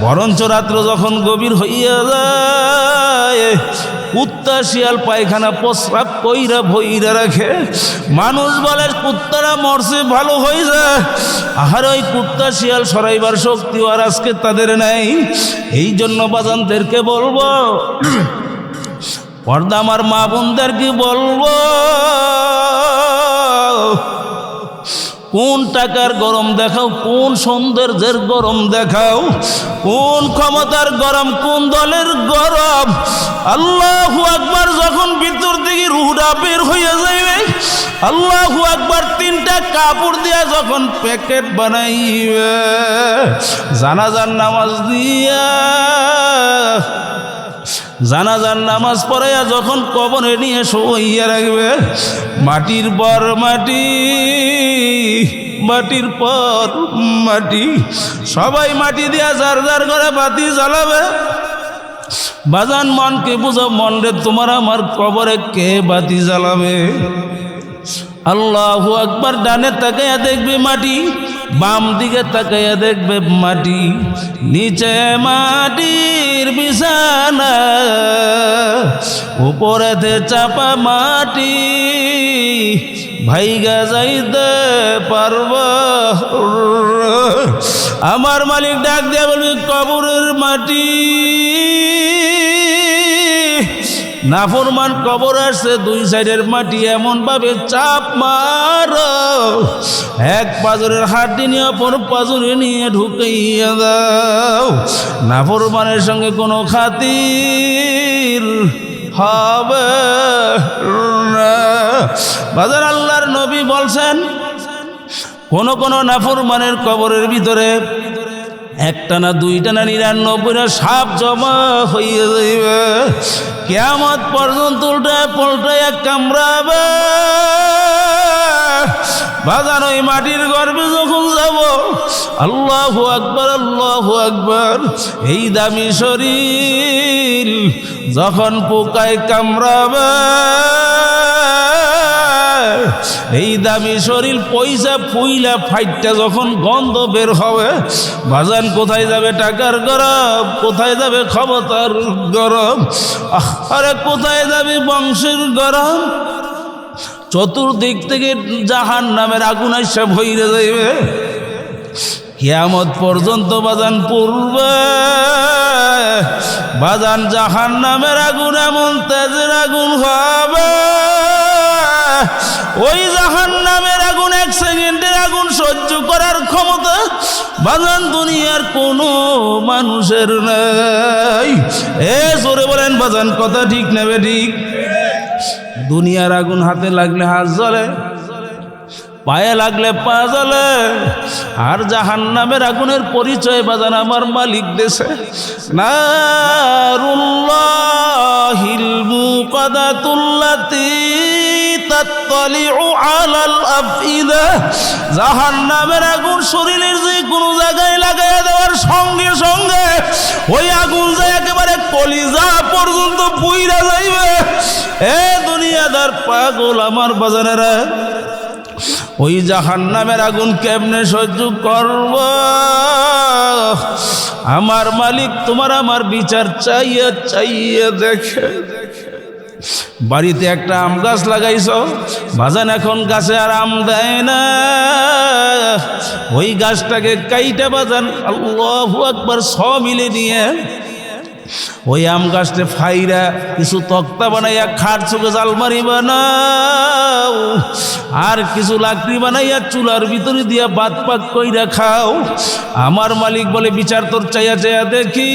বরঞ্চ রাত্র যখন গভীর হইয়া যায়, কুত্তা শিয়াল পায়খানা প্রস্রাব কইরা ভইরা রাখে। মানুষ বলে কুত্তারা মরছে, ভালো হয়ে যায়। আর ওই কুত্তা শিয়াল সরাইবার শক্তি আর আজকে তাদের নেই। এই জন্য বাজানদেরকে বলবো, পর্দা আমার মা বোনদেরকে বলবো, কোন টাকার গরম দেখাও, কোন সৌন্দর্যের গরম দেখাও, কোন ক্ষমতার গরম, কোন দলের গরম। আল্লাহু আকবার যখন ভিতর থেকে রুহটা বের হইয়া যাইবে, আল্লাহু আকবার তিনটা কাপড় দিয়া যখন প্যাকেট বানাইবে, জানাজার নামাজ দিয়া, জানাজার নামাজ পড়াইয়া যখন কবরে নিয়ে শোইয়া রাখবে, মাটির পর মাটি, মাটির পর মাটি, সবাই মাটি দিয়া যার যার ঘরে বাতি জ্বালাবে। বাজান মনকে বুঝো, মন রে তোমার আমার কবরে কে বাতি জ্বালাবে? আল্লাহু আকবার। ডানে তাকাইয়া দেখবে মাটি, বাম দিকে তাকাইয়া দেখবে মাটি, নিচে মাটির বিছানা, উপরেতে চাপা মাটি, ভাইগা যাইতে পারব। আমার মালিক ডাক দিয়া বলবি, কবরের মাটি নাফরমান কবর আসছে, দুই সাইডের মাটি এমন ভাবে চাপ মারো, এক পাজরের হাড্ডি নিয়ে অপর পাজরে নিয়ে ঢুকাইয়া দাও। নাফরমানের সঙ্গে কোনো খাতির হবে না। বাজার আল্লাহর নবী বলছেন, কোন কোন নাফরমানের কবরের ভিতরে একটা না দুইটা না 99টা সাপ জমা হয়ে যাইবে। কিয়ামত পর্যন্ত উল্টায় পাল্টায় কামড়াবে। বাজার ওই মাটির গর্ভে যখন যাব, আল্লাহু আকবার, আল্লাহু আকবার, এই দামি শরীর যখন পোকায় কামড়াবে, এই দামি শরীর পয়সা ফুইলা ফাইটটা যখন গন্ধ বের হবে, বাজান কোথায় যাবে টাকার গরম, কোথায় যাবে ক্ষমতার গরম, আরে কোথায় যাবে বংশের গরম? চতুর্দিক থেকে জাহান্নামের আগুন আইসা ভইরে যাইবে। কিয়ামত পর্যন্ত বাজান পূর্বে বাজান জাহান্নামের আগুন এমন তেজের আগুন হবে, ওই জাহান্নামের আগুন 1 সেকেন্ডের আগুন সহ্য করার ক্ষমতা বাজান দুনিয়ার কোনো মানুষের নাই। জোরে বলেন বাজান, কথা ঠিক নেবে ঠিক? দুনিয়ার আগুন হাতে লাগলে হাত জ্বলে, পায়ে লাগলে পা জ্বলে, আর জাহান্নামের আগুনের পরিচয় বাজান আমার মালিক দেশে। নারুল্লাহিল মুকাদাতুল্লাতী তাত্তালিউ আলাল আফইদা, জাহান্নামের আগুন শরীরের যে কোনো জায়গায় লাগাইয়া দেওয়ার সঙ্গে সঙ্গে ওই আগুন যায় একেবারে কলিজা পর্যন্ত পুইরা যাইবে। এ দুনিয়াদার পাগল আমার বাজানেরা, ওই জাহান্নামের আগুন কেমনে সহ্য করব? আমার মালিক তোমার আমার বিচার চাইয়া চাইয়া দেখে। বাড়িতে একটা আম গাছ লাগাইছ বাজান, এখন গাছে আর আম দেয় না, ওই গাছটাকে কাইটা বাজান আল্লাহু আকবার 100 মিলে নিয়ে ওই আম গাছটা ফাইরা কিছু তক্তা বানাইয়া খাট চোখে আলমারি বানাও, আর কিছু লাকড়ি বানাইয়া চুলার ভিতরে দিয়া বাত পাক কইরা খাও। আমার মালিক বলে বিচার তোর চাইয়া চাইয়া দেখি,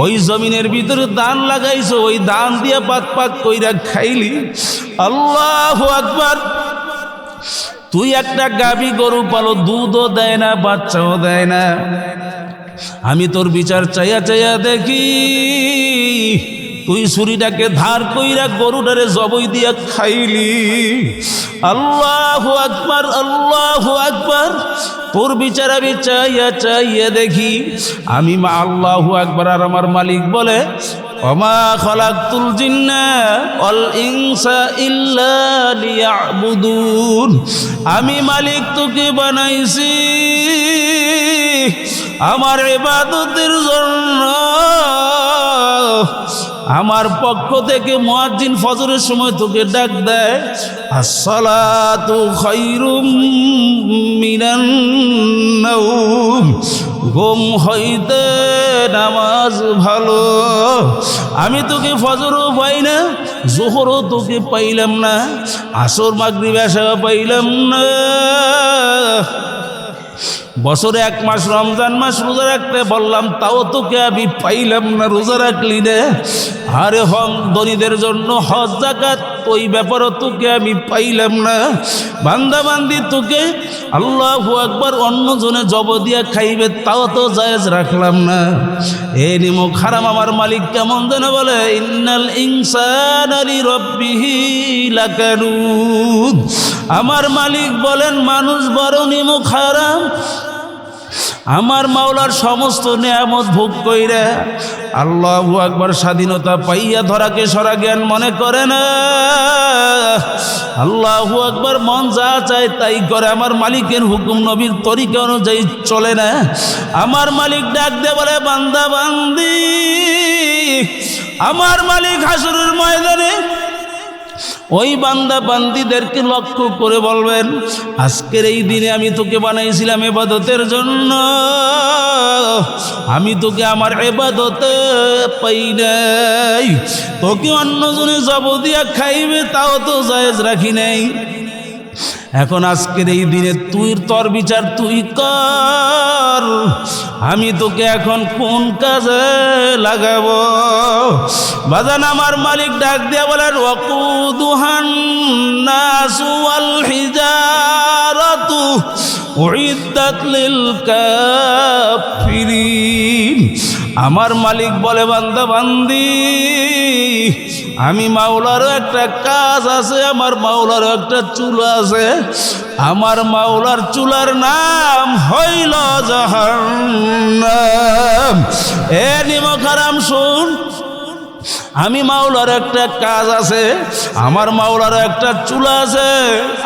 ওই জমিনের ভিতরে দান লাগাইছো, ওই দান দিয়া বাত পাক কইরা খাইলি। আল্লাহু আকবার। তুই একটা গাভী গরু পালো, দুধও দেয় না, বাচ্চাও দেয় না, আমি তোর বিচার চাইয়া চাইয়া দেখি, তুই ছুরিটাকে ধার কইরা গরুটারে জবই দিয়া খাইলি। আল্লাহু আকবার, আল্লাহু আকবার। তোর বিচার আমি চাইয়া চাইয়া দেখি। আমি মা আল্লাহু আকবার। আর আমার মালিক বলে, ওমা খালাকতুল জিন্না ওয়াল ইনসা ইল্লা লিয়াবুদুন, আমি মালিক তোকে বানাইছি আমার ইবাদতের জন্য। আমার পক্ষ থেকে মুয়াজ্জিন ফজরের সময় তোকে ডাক দেয়, আসসালাতু খায়রুম মিনান নাওম, ঘুম হইতে নামাজ ভালো। আমি তোকে ফজরও পাই না, জোহরও তোকে পাইলাম না, আসর মাগরিব এশা পাইলাম না। বছরে 1 মাস রমজান মাস রোজা রাখতে বললাম, তাও তোকে আমি পাইলাম না, রোজা রাখলি না। আরে ধনীদের জন্য হজ যাকাত, ওই ব্যাপারও তোকে আমি পাইলাম না। বান্দা বান্দি তোকে আল্লাহু আকবার অন্যজনে জব দিয়া খাইবে, তাও তো জায়েজ রাখলাম না। এ নিমক হারাম। আমার মালিক কেমন যেন বলে, ইন্নাল ইনসানা লিরাব্বিহি লাকানুদ। আমার মালিক বলেন, মানুষ বড় নিমক হারাম। আমার মাওলার সমস্ত নেয়ামত ভোগ কইরা আল্লাহু আকবার স্বাধীনতা পাইয়া ধরাকে সরা জ্ঞান মনে করে না। আল্লাহু আকবার, মন যা চায় তাই করে। আমার মালিকের হুকুম নবীর তরিকা অনুযায়ী চলে না। আমার মালিক ডাক দে বলে, বান্দা বান্দি, আমার মালিক হাসরের ময়দানে ওই বান্দা বান্দীদেরকে লক্ষ্য করে বলবেন, আজকের এই দিনে আমি তোকে বানাইছিলাম ইবাদতের জন্য, আমি তোকে আমার ইবাদতে পাই নাই, তোকে অন্যজনে জব দিয়া খাইবে তাও তো জায়েজ রাখি নাই। এখন আজকের এই দিনে তোর বিচার তুই কর, আমি তোকে এখন কোন কাজে লাগাবো? বাজান আমার মালিক ডাক দিয়া বলেন, ওয়াকুদুহান নাসু ওয়াল হিজারাতু উইদ্দাত লিল কাফিরিন। আমার মালিক বলে, বান্দা বান্দি, আমি মাওলারও একটা কাজ আছে, আমার মাওলারও একটা চুলা আছে। আমার মাওলার চুলার নাম হইল জাহান্নাম। এ নিমক হারাম শুন, আমি মাওলার একটা কাজ আছে, আমার মাওলার একটা চুলা আছে,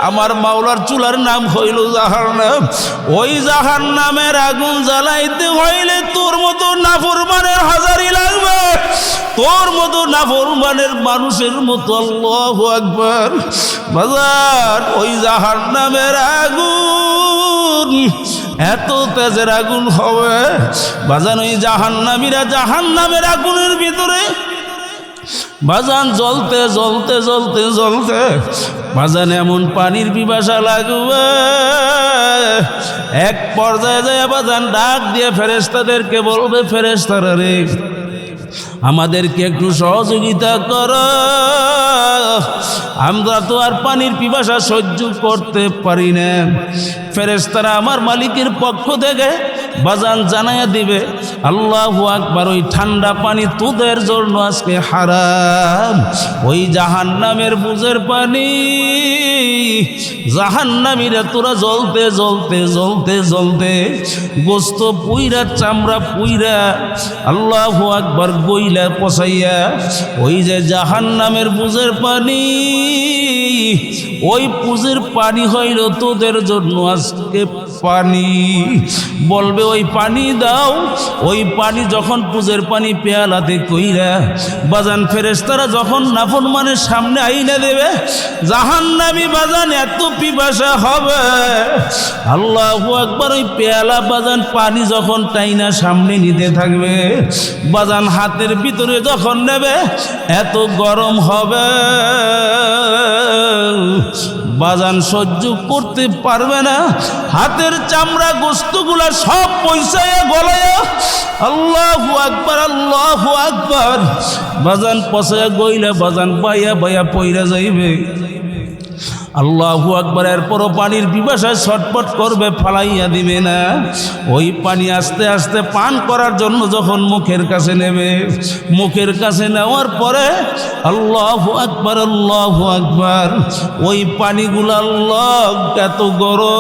আমার মাওলার চুলার নাম হইল জাহান্নাম। ওই জাহান্নামের আগুন জ্বালাইতে হইলে তোর মতো নাফরমানের হাজারি লাগবে, তোর মতো নাফরমানের মানুষের মতো। আল্লাহু আকবার। বাজার ওই জাহান্নামের আগুন এত তেজের আগুন হবে বাজান, ওই জাহান্নামীরা জাহান্নামের আগুনের ভিতরে বাজান জ্বলতে জ্বলতে জ্বলতে জ্বলতে বাজান এমন পানির পিপাসা লাগবে, এক পর্যায়ে যায় বাজান ডাক দিয়ে ফেরেশতাদেরকে বলবে, ফেরেশতারা রে, আমাদেরকে একটু সহযোগিতা করো, আমরা তো আর পানির পিপাসা সহ্য করতে পারি না। ফেরেশতারা আমার মালিকের পক্ষ থেকে বাজান জানাইয়া দিবে, আল্লাহু আকবার, ওই ঠান্ডা পানি তোদের জন্য আজকে হারাম। ওই জাহান্নামের বুঝের পানি, জাহান্নামীরা তোরা জ্বলতে জ্বলতে জ্বলতে জ্বলতে গোস্ত পুইরা চামড়া পুইরা আল্লাহু আকবার গইলা পচাইয়া ওই যে জাহান্নামের বুঝের পানি, ওই পুজের পানি হইল তোদের জন্য আজকে পানি। বলবে ওই পানি দাও, ওই পানি যখন পুজের পানি পেয়ালাতে কইরা বাজান ফেরেশতারা যখন নাফরমানের সামনে আইনা দেবে, জাহান্নামী বাজান এত পিপাসা হবে, আল্লাহু আকবার, ওই পেয়ালা বাজান পানি যখন টাইনা সামনে নিতে থাকবে, বাজান হাতের ভিতরে যখন নেবে এত গরম হবে বাজান সহ্য করতে পারবে না, হাতের চামড়া গোস্তগুলা সব পয়সায় গলায়া আল্লাহু আকবার আল্লাহু আকবার বাজান পয়সায় গইলা বাজান বাইয়া বাইয়া পইরা যাইবে। আল্লাহু আকবার। এরপরও পানির পিপাসায় ছটপট করবে, ফালাইয়া দিবে না। ওই পানি আস্তে আস্তে পান করার জন্য যখন মুখের কাছে নেবে, মুখের কাছে নেওয়ার পরে আল্লাহু আকবার আল্লাহু আকবার, ওই পানিগুলো আল্লাহ এত গরম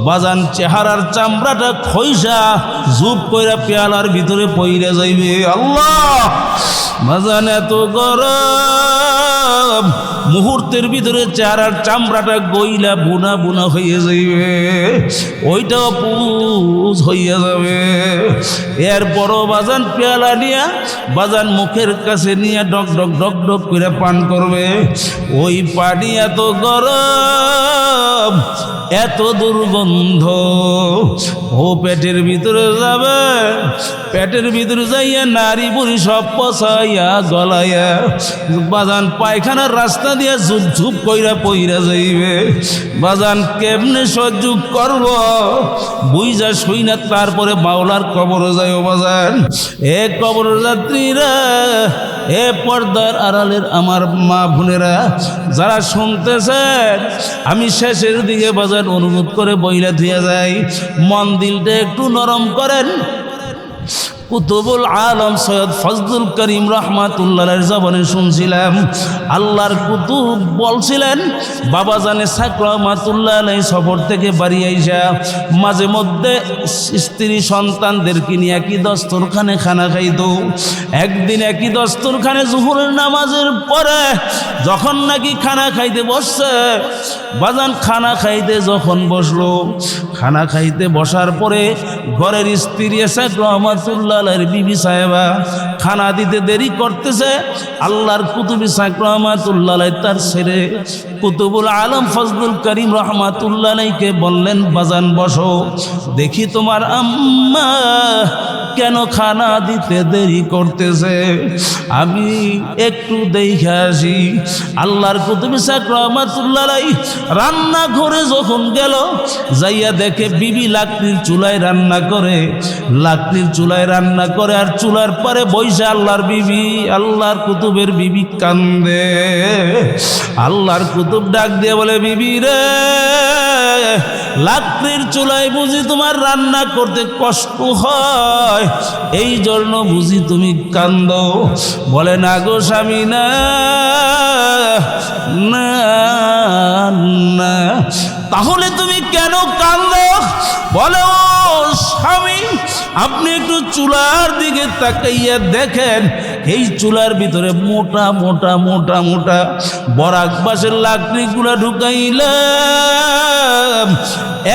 বাজান চেহারার চামড়াটা খইসা জুপ কইরা পেয়ালার ভিতরে পইরা যাইবে। আল্লাহ বাজান এত গরম, মুহূর্তের ভিতরে চেহারার চামড়াটা গইলা বুনা বুনা হয়ে যাইবে, ওইটাও পুজ হইয়া যাবে। এরপরও বাজান পেয়ালা নিয়া বাজান মুখের কাছে নিয়ে ডক ডক ডক ডক করে পান করবে। ওই পানি এত গরম, এত দুর্গন্ধ, ও পেটের ভিতরে যাবে, পেটের ভিতরে যাইয়া নারী বুড়ি সব পচাইয়া গলাইয়া বাজান পায়খানার রাস্তা দিয়া ঝুপ ঝুপ কইরা পইরা যাইবে। বাজান কেমনে সহ্য করব বুঝা শুই না। তারপরে মাওলার কবরে যাইও বাজান। এ কবর যাত্রীরা, এ পর্দার আড়ালের আমার মা বোনেরা যারা শুনতেছেন, আমি শেষের দিকে বাজান অনুরোধ করে বইলা ধুয়ে যাই, মন দিলটা একটু নরম করেন। কুতুবুল আলম সৈয়দ ফজলুল করিম রহমাতুল্লাহর জবানে শুনছিলাম, আল্লাহর কুতুব বলছিলেন, বাবা জানে সাক রহমাতুল্লাহ আলাইহি সফর থেকে বাড়ি আইসা মাঝে মধ্যে স্ত্রী সন্তানদেরকে নিয়ে একই দস্তরখানে খানা খাইত। একদিন একই দস্তরখানে জোহরের নামাজের পরে যখন নাকি খানা খাইতে বসছে, বাজান খানা খাইতে যখন বসলো, খানা খাইতে বসার পরে ঘরের স্ত্রী সাক রহমাতুল্লাহ রহমাতুল্লাহর বিবি সাহেবা খানা দিতে দেরি করতেছে। আল্লাহর কুতুবী শাহ রহমাতুল্লাহ তার ছেলে কুতুবুল আলম ফজলুল করিম রহমাতুল্লাহকে বললেন, বাজান বসো, দেখি তোমার আম্মা কেন খানা দিতে দেরি করতেছে, আমি একটু দেখে আসি। আল্লাহর কুতুবী শাহ রহমাতুল্লাহ রান্না ঘরে যখন গেল, যাইয়া দেখে বিবি লাকড়ির চুলায় রান্না করে, আর চুলার পরে বইসা আল্লাহর বিবি, আল্লাহর কুতুবের বিবি কান্দে। আল্লাহর কুতুব ডাক দিয়ে বলে, বিবি রে, লাকড়ির চুলায় বুঝি তোমার রান্না করতে কষ্ট হয়, এই জন্য বুঝি তুমি কান্দো? বলে, না গো স্বামী, না না না। তাহলে তুমি কেন কান্দো? বলে, ও স্বামী, আপনি একটু চুলার দিকে তাকাইয়া দেখেন, এই চুলার ভিতরে মোটা মোটা মোটা মোটা বরাক বাঁশের লাকড়িগুলা ঢুকাইলাম।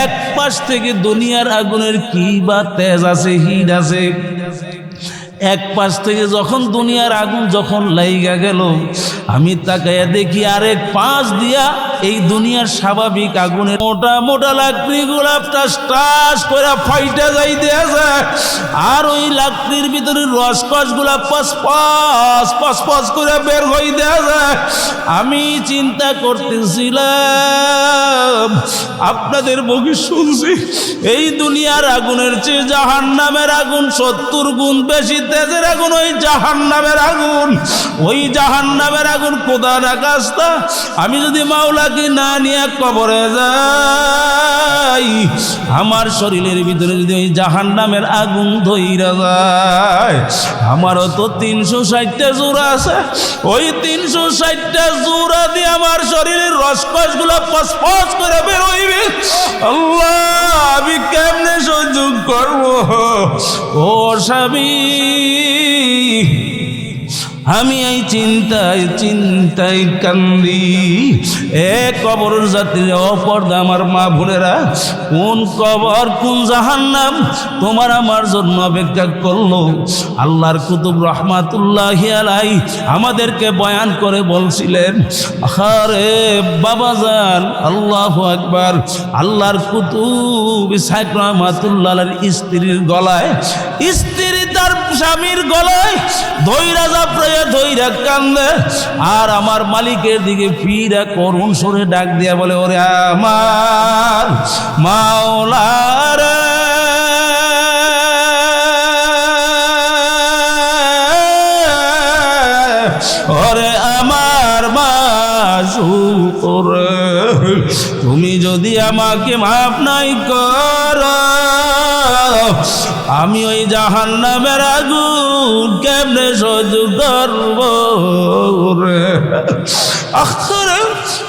এক পাশ থেকে দুনিয়ার আগুনের কি বা তেজ আছে, হিট আছে, এক পাশ থেকে যখন দুনিয়ার আগুন যখন লাইগা গেল, আমি তাকাইয়া দেখি আরেক পাশ দিয়া এই দুনিয়ার স্বাভাবিক আগুনের মোটা মোটা লাকড়িগুলা টাস টাস করে ফাইটা যাইতে আছে, আর ওই লাকড়ির ভিতরে রসকসগুলা পস পস পস পস করে বের হইতে আছে। আমি চিন্তা করতেছিলাম, আপনাদের মুখে শুনছি, এই দুনিয়ার আগুনের চেয়ে জাহান্নামের আগুন 70 গুণ বেশি তেজের আগুন, ওই জাহান্নামের আগুন, ওই জাহান্নামের আগুন খোদা না কাস্তা, আমি যদি মাওলাকে না নিয়ে কবরে যাই, আমার শরীরের ভিতরে যদি ওই জাহান্নামের আগুন ধইরা যায়, আমারও তো 360টা জোড়া আছে, ওই 360টা জোড়া দিয়ে আমার শরীরের রসকসগুলো পসপস করে বের হইবে। আল্লাহ, আমি কেমনে সহ্য করব? ও স্বামী, আমি এই চিন্তায় চিন্তায় কান্দি। এ কবর যাত্রী, অপর্দা আমার মা বোনেরা, কোন কবর কোন জাহান্নাম তোমার আমার জন্য অপেক্ষা করলো? আল্লাহর কুতুব রহমাতুল্লাহি আলাইহি আমাদেরকে বয়ান করে বলছিলেন, আরে বাবাজান, আল্লাহু আকবার, আল্লাহর কুতুব ইসহাক রহমাতুল্লাহর স্ত্রীর গলায়, স্ত্রী তার স্বামীর গলায় ধৈরা জাপড়ে ধৈরা কান্দে, আর আমার মালিকের দিকে ফিরা করুণ সুরে ডাক দিয়া বলে, ওরে আমার মাওলা রে, ওরে আমার মাসুক রে, তুমি যদি আমাকে মাফ নাই করো, আমি ওই জাহান্নামের আগুন কেমনে সহ্য করব রে? আখরে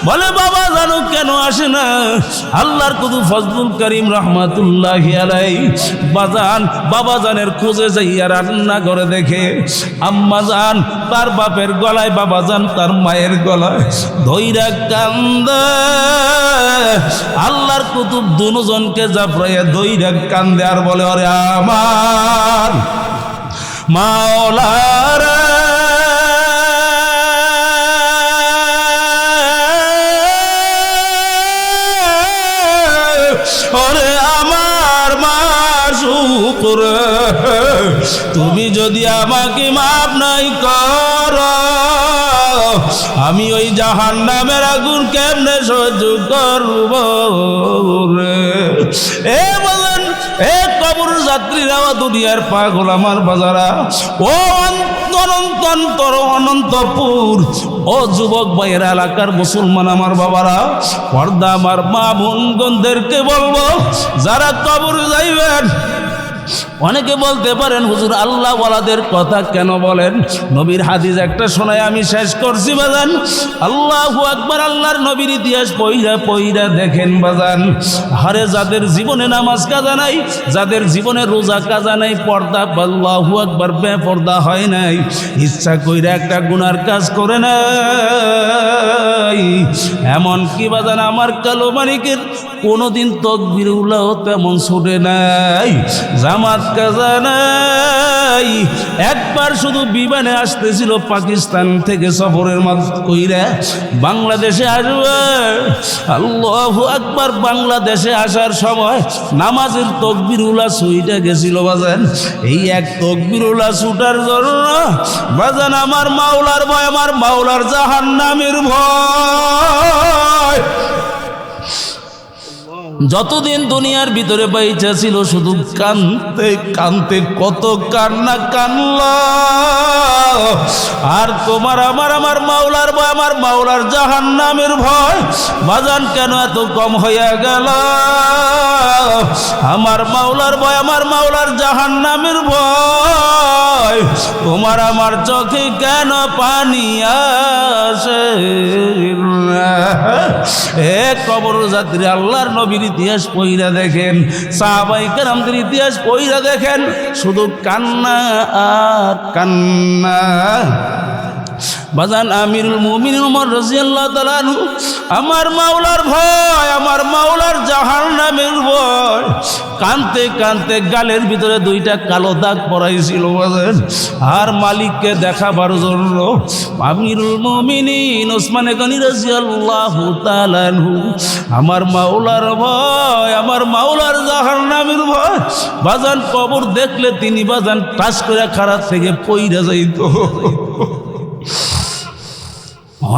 বলে, বাবা জানো কেন আসে না? আল্লাহর কুতুব ফজলুল করিম রহমাতুল্লাহি আলাইহি বাবাজানের খোঁজে যাইয়া রান্না করে দেখে আম্মাজান তার বাপের গলায়, বাবাজান তার মায়ের গলায় ধইরা কান্দে। আল্লাহর কুতুব দুজনকে জাফরাইয়া ধইরা কান্দে আর বলে, ওরে আমার মাওলা রে, ওরে আমার মাসুক রে, তুমি যদি আমাকে মাফ নাই করো, আমি ওই জাহান্নামের আগুন কেমনে সহ্য করব রে? এ বলেন, এ কবর যাত্রীরা, দুনিয়ার পাগল আমার বাজারা, ও অনন্তপুর, ও যুবক ভাইয়ের এলাকার মুসলমান আমার বাবারা, পর্দা আমার মা বোনগণদেরকে বলবো, যারা কবর যাইবেন, অনেকে বলতে পারেন, হুজুর আল্লাহ ওয়ালাদের কথা কেন বলেন? নবীর হাদিস একটা শোনায় আমি শেষ করছি বাজান। আল্লাহু আকবার, আল্লাহর নবীর ইতিহাস পইরা পইরা দেখেন বাজান। হারে যাদের জীবনে নামাজ কাজা নাই, যাদের জীবনে রোজা কাজা নাই, পর্দা আল্লাহু আকবার বেপর্দা হয় নাই, ইচ্ছা কইরা একটা গুনার কাজ করে নাই, এমন কি বাজান আমার কালো মানিকের কোনোদিন তাকবীরুল্লাহ তেমন ছুটে নাই, জামাত কাজা নাই। একবার শুধু বিমানে আসতেছিল পাকিস্তান থেকে সফরের কইরা বাংলাদেশে আসবে। আল্লাহু আকবার। বাংলাদেশে আসার সময় নামাজের তাকবীরুল্লাহ ছুটে গেছিল বাজান। এই এক তাকবীরুল্লাহ ছুটার জন্য বাজান আমার মাওলার ভয়, আমার মাওলার জাহান্নামের ভয়। যতদিন দুনিয়ার ভিতরে বাইচা ছিল শুধু কানতে কানতে কত কান্না কানল। আর তোমার আমার মাওলার ভয়, আমার মাওলার জাহান্নামের ভয় বাজান কেন এত কম হইয়া গেল? আমার মাওলার ভয়, আমার মাওলার জাহান্নামের ভয় তোমার আমার চোখে কেন পানি আসে? এ কবর যাত্রী, আল্লাহর নবীর ইতিহাস পইরা দেখেন, সাহাবায়ে কেরামদের ইতিহাস পইরা দেখেন, শুধু কান্না আর কান্না। বাজান আমিরুল মুমিনিন ওমর রাদিয়াল্লাহু তাআলা আনহু আমার মাওলার ভয়, আমার মাওলার জাহান্নামের ভয় কানতে কানতে গালের ভিতরে দুইটা কালো দাগ পড়াইছিল বাজান। আর মালিককে দেখাবার জন্য আমিরুল মুমিনিন ওসমান গনি রাদিয়াল্লাহু তাআলা আনহু আমার মাওলার ভয়, আমার মাওলার জাহান্নামের ভয় বাজান কবর দেখলে তিনি বাজান টাচ করে খারাপ থেকে পইরা যাইত।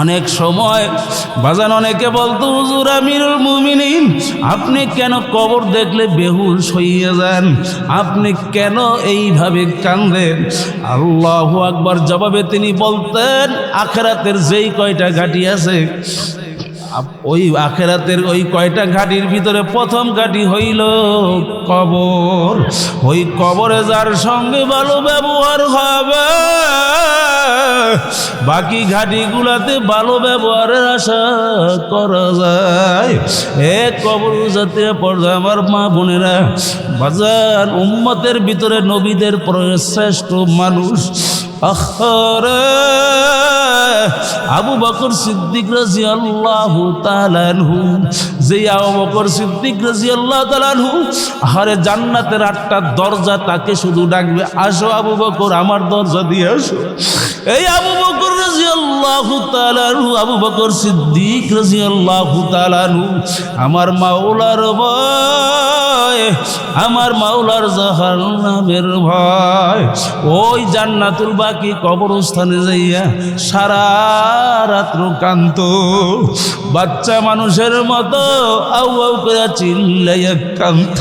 অনেক সময় বাজান অনেকে বলতো, হুজুর আমিরুল মুমিনিন আপনি কেন কবর দেখলে বেহুশ হইয়া যান, আপনি কেন এইভাবে কাঁদেন? আল্লাহু আকবার। জবাবে তিনি বলতেন, আখিরাতের যেই কয়টা ঘাটি আছে, ওই আখিরাতের ওই কয়টা ঘাটির ভিতরে প্রথম ঘাটি হইল কবর। ওই কবরে যার সঙ্গে ভালো ব্যবহার হবে বাকি ঘাটিগুলাতে ভালো ব্যবহারের আশা করা যায়। এ কবর যাতে পর্দা আমার মা বোনেরা বাজার উম্মতের ভিতরে নবীদের পরে শ্রেষ্ঠ মানুষ আখরে আবু বকর সিদ্দিক রাদিয়াল্লাহু তাআলা আনহু। যে আবু বকর সিদ্দিক রাদিয়াল্লাহু তাআলা আনহু আরে জান্নাতের 8টা দরজা তাকে শুধু ডাকবে, আসো আবু বকর আমার দরজা দিয়ে আসো। এই আবু বকর রাদিয়াল্লাহু তাআলা আনহু, আবু বকর সিদ্দিক রাদিয়াল্লাহু তাআলা আনহু আমার মাওলার ভয়, আমার মাওলার জাহান্নামের ভয় ওই জান্নাতুল বাকি কবরস্থানে যাইয়া সারা রাত্র কান্ত বাচ্চা মানুষের মতো আউ আউ করে চিল্লাইয়া কান্ত।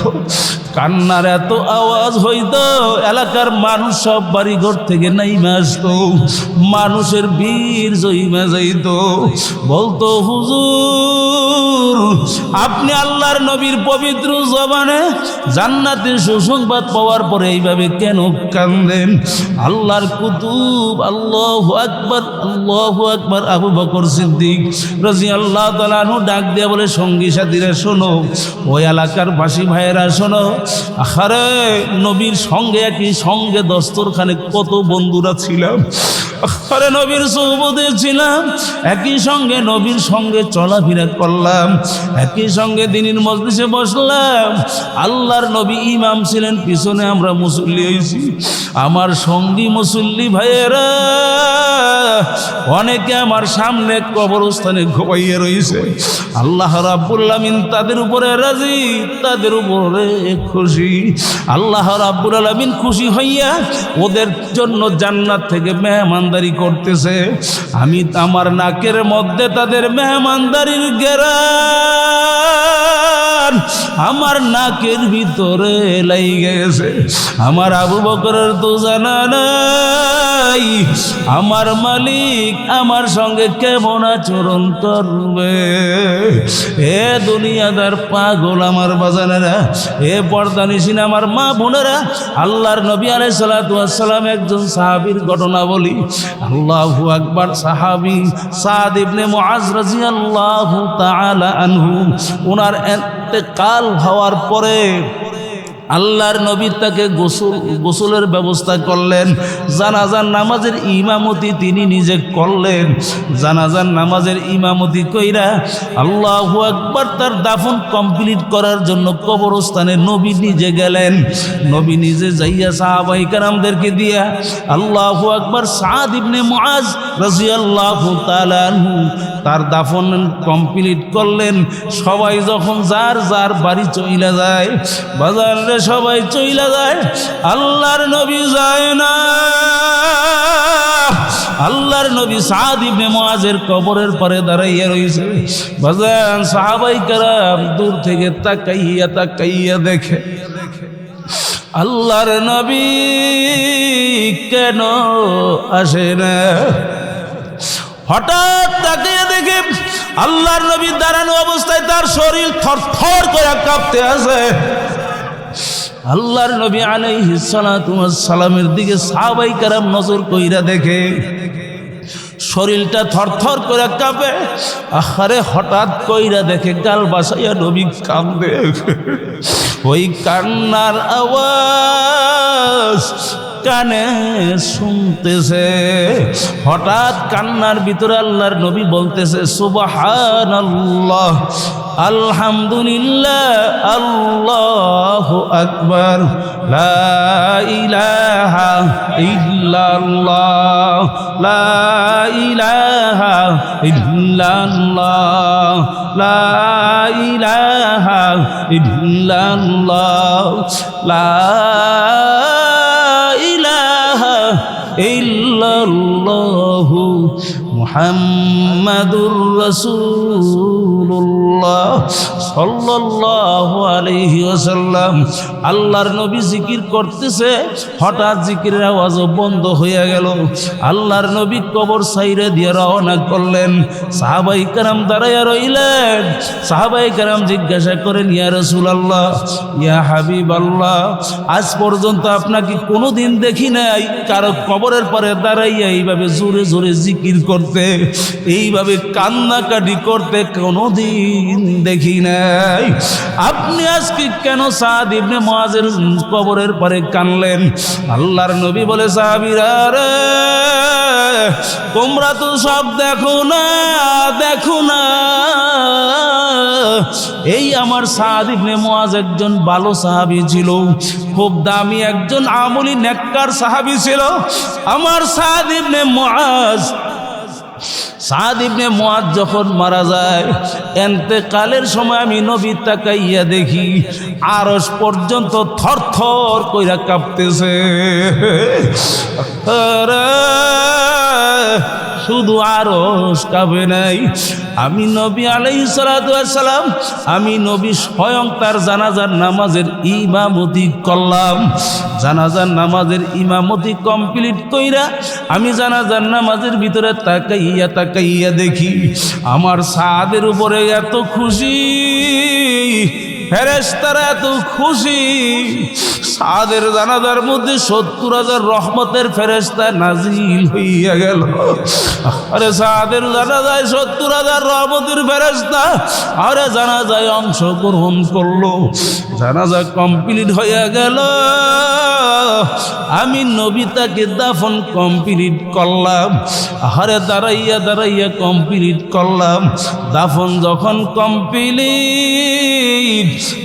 কান্নার এত আওয়াজ হইতো এলাকার মানুষ সব বাড়ি ঘর থেকে নাইমা আসতো, মানুষের ভিড় জইমা যাইত। বলতো, হুজুর আপনি আল্লাহর নবীর পবিত্র জবানে জান্নাতের সুসংবাদ পাওয়ার পরে এইভাবে কেন কান্দেন? আল্লাহর কুতুব, আল্লাহু আকবার, আল্লাহু আকবার। আবু বকর সিদ্দিক রাদিয়াল্লাহু তাআলা আনহু ডাক দিয়ে বলে, সঙ্গী সাথীরা শোনো, ওই এলাকার বাসী ভাইয়েরা শোনো, আরে নবীর সঙ্গে একই সঙ্গে দস্তরখানে কত বন্ধুরা ছিলাম, আরে নবীর সুহবতে ছিলাম, একই সঙ্গে নবীর সঙ্গে চলাফেরা করলাম, একই সঙ্গে দিনের মজলিসে বসলাম। আল্লাহর নবী ইমাম ছিলেন, পিছনে আমরা মুসল্লি হয়েছি। আমার সঙ্গী মুসল্লি ভাইয়েরা অনেকে আমার সামনে কবরস্থানে ঘুমাইয়া রয়েছে। আল্লাহ রাব্বুল আলামিন তাদের উপরে রাজি, তাদের উপরে খুশি। আল্লাহ রাব্বুল আলামিন খুশি হইয়া ওদের জন্য জান্নাত থেকে মেহমানদারি করতেছে। আমি আমার নাকের মধ্যে তাদের মেহমানদারির ঘেরান আমার নাকের ভিতরে লেগে গেছে। আমার আবু বকরের তো জানা নাই আমার মালিক আমার সঙ্গে কেমন আচরণ করবে। এ দুনিয়াদার পাগল আমার বাজানেরা, এ পর্দানিসীন আমার মা বোনেরা, আল্লাহর নবী আলাইহিস সালাতু ওয়াস সালাম একজন সাহাবীর ঘটনা বলি। আল্লাহু আকবার। সাহাবী সাদ ইবনে মুআজ রাদিয়াল্লাহু তাআলা আনহু, ওনার ইন্তেকাল হওয়ার পরে আল্লাহর নবী তাকে গোসলের ব্যবস্থা করলেন। জানাজার নামাজের ইমামতি তিনি নিজে করলেন। জানাজার নামাজের ইমামতি কইরা আল্লাহু আকবার, তার দাফন কমপ্লিট করার জন্য কবরস্থানে নবী নিজে গেলেন। নবী নিজে যাইয়া সাহাবায়ে কেরামদেরকে দিয়া আল্লাহু আকবার, সাদ ইবনে মুআজ রাদিয়াল্লাহু তাআলা আনহু তার দাফন কমপ্লিট করলেন। সবাই যখন যার যার বাড়ি চইলা যায়, বাজারে সবাই চইলা যায়, আল্লাহর নবী যায় না। আল্লাহর নবী সাদ ইবনে মুআজের কবরের পরে দাঁড়াইয়া রইছে। বাজান সাহাবায়ে কেরাম দূর থেকে তাকাইয়া তাকাইয়া দেখে আল্লাহর নবী কেন আসে না। হঠাৎ তাকিয়ে দেখে আল্লাহর নবী দাঁড়ানো অবস্থায় তার শরীর থরথর করে কাঁপতে আছে। আল্লাহর নবী আলাইহিস সালাতু ওয়াস সালামের দিকে সাহাবায়ে কেরাম নজর কইরা দেখে শরীরটা থরথর করে কাঁপে। আহারে হঠাৎ কইরা দেখে গাল বাসাইয়া নবী কাঁদে। ওই কান্নার আওয়াজ কানে শুনতেছে। হঠাৎ কান্নার ভিতরে আল্লাহর নবী বলতেছে সুবহানাল্লাহ, আলহামদুলিল্লাহ, আল্লাহু আকবার, লা ইলাহা ইল্লাল্লাহ, লা ইলাহা ইল্লাল্লাহ, লা ইলাহা ইল্লাল্লাহ, লা ইলাহা ইল্লাল্লাহু মুহাম্মাদুর রাসূলুল্লাহ সাল্লাল্লাহু আলাইহি ওয়াসাল্লাম। আল্লাহর নবী জিকির করতেছে, হঠাৎ জিকিরের আওয়াজও বন্ধ হয়ে গেল। আল্লাহর নবী কবর সাইরে দিয়ে রওনা করলেন। সাহাবায়ে কেরাম দাঁড়াইয়া রইলেন। সাহাবায়ে কেরাম জিজ্ঞাসা করেন, ইয়া রাসূলুল্লাহ, ইয়া হাবিবাল্লাহ, আজ পর্যন্ত আপনাকে কোনোদিন দেখি নাই কারো কবরের পরে দাঁড়াইয়া এইভাবে জোরে জোরে জিকির করতে, এইভাবে কান্নাকাটি করতে কোনোদিন দেখি নাই। আপনি আজকে কেন সাদ ইবনে মুআজের কবরের পরে কানলেন? আল্লাহর নবী বলে, সাহাবীরা রে, তোমরা তো সব দেখো না, দেখো না, এই আমার সাদ ইবনে মুআজ একজন ভালো সাহাবী ছিল, খুব দামি একজন আমলি নেককার সাহাবী ছিল। আমার সাদ ইবনে মুআজ যখন মারা যায়, এন্তেকালের সময় আমি নবী তাকাইয়া দেখি আরশ পর্যন্ত থরথর কইরা কাঁপতেছে। শুধু আরশ কাঁপে নাই, আমি নবী আলাইহিস সালাতু ওয়াস সালাম, আমি নবী স্বয়ং তার জানাজার নামাজের ইমামতি করলাম। জানাজার নামাজের ইমামতি কমপ্লিট কইরা আমি জানাজার নামাজের ভিতরে তাকাইয়া তাকাইয়া দেখি আমার সাদের উপরে এত খুশি, ফেরেশতারা এত খুশি। সাদের জানাজার মধ্যে ৭০,০০০ রহমতের ফেরেশতা নাজিল হইয়া গেল। আরে সাদের জানাজায় ৭০,০০০ রহমতের ফেরেশতা আরে জানাজায় অংশগ্রহণ করলো। জানাজা কমপ্লিট হইয়া গেল। আমি নবী তাকে দাফন কমপ্লিট করলাম। আরে দাঁড়াইয়া দাঁড়াইয়া কমপ্লিট করলাম। দাফন যখন কমপ্লিট,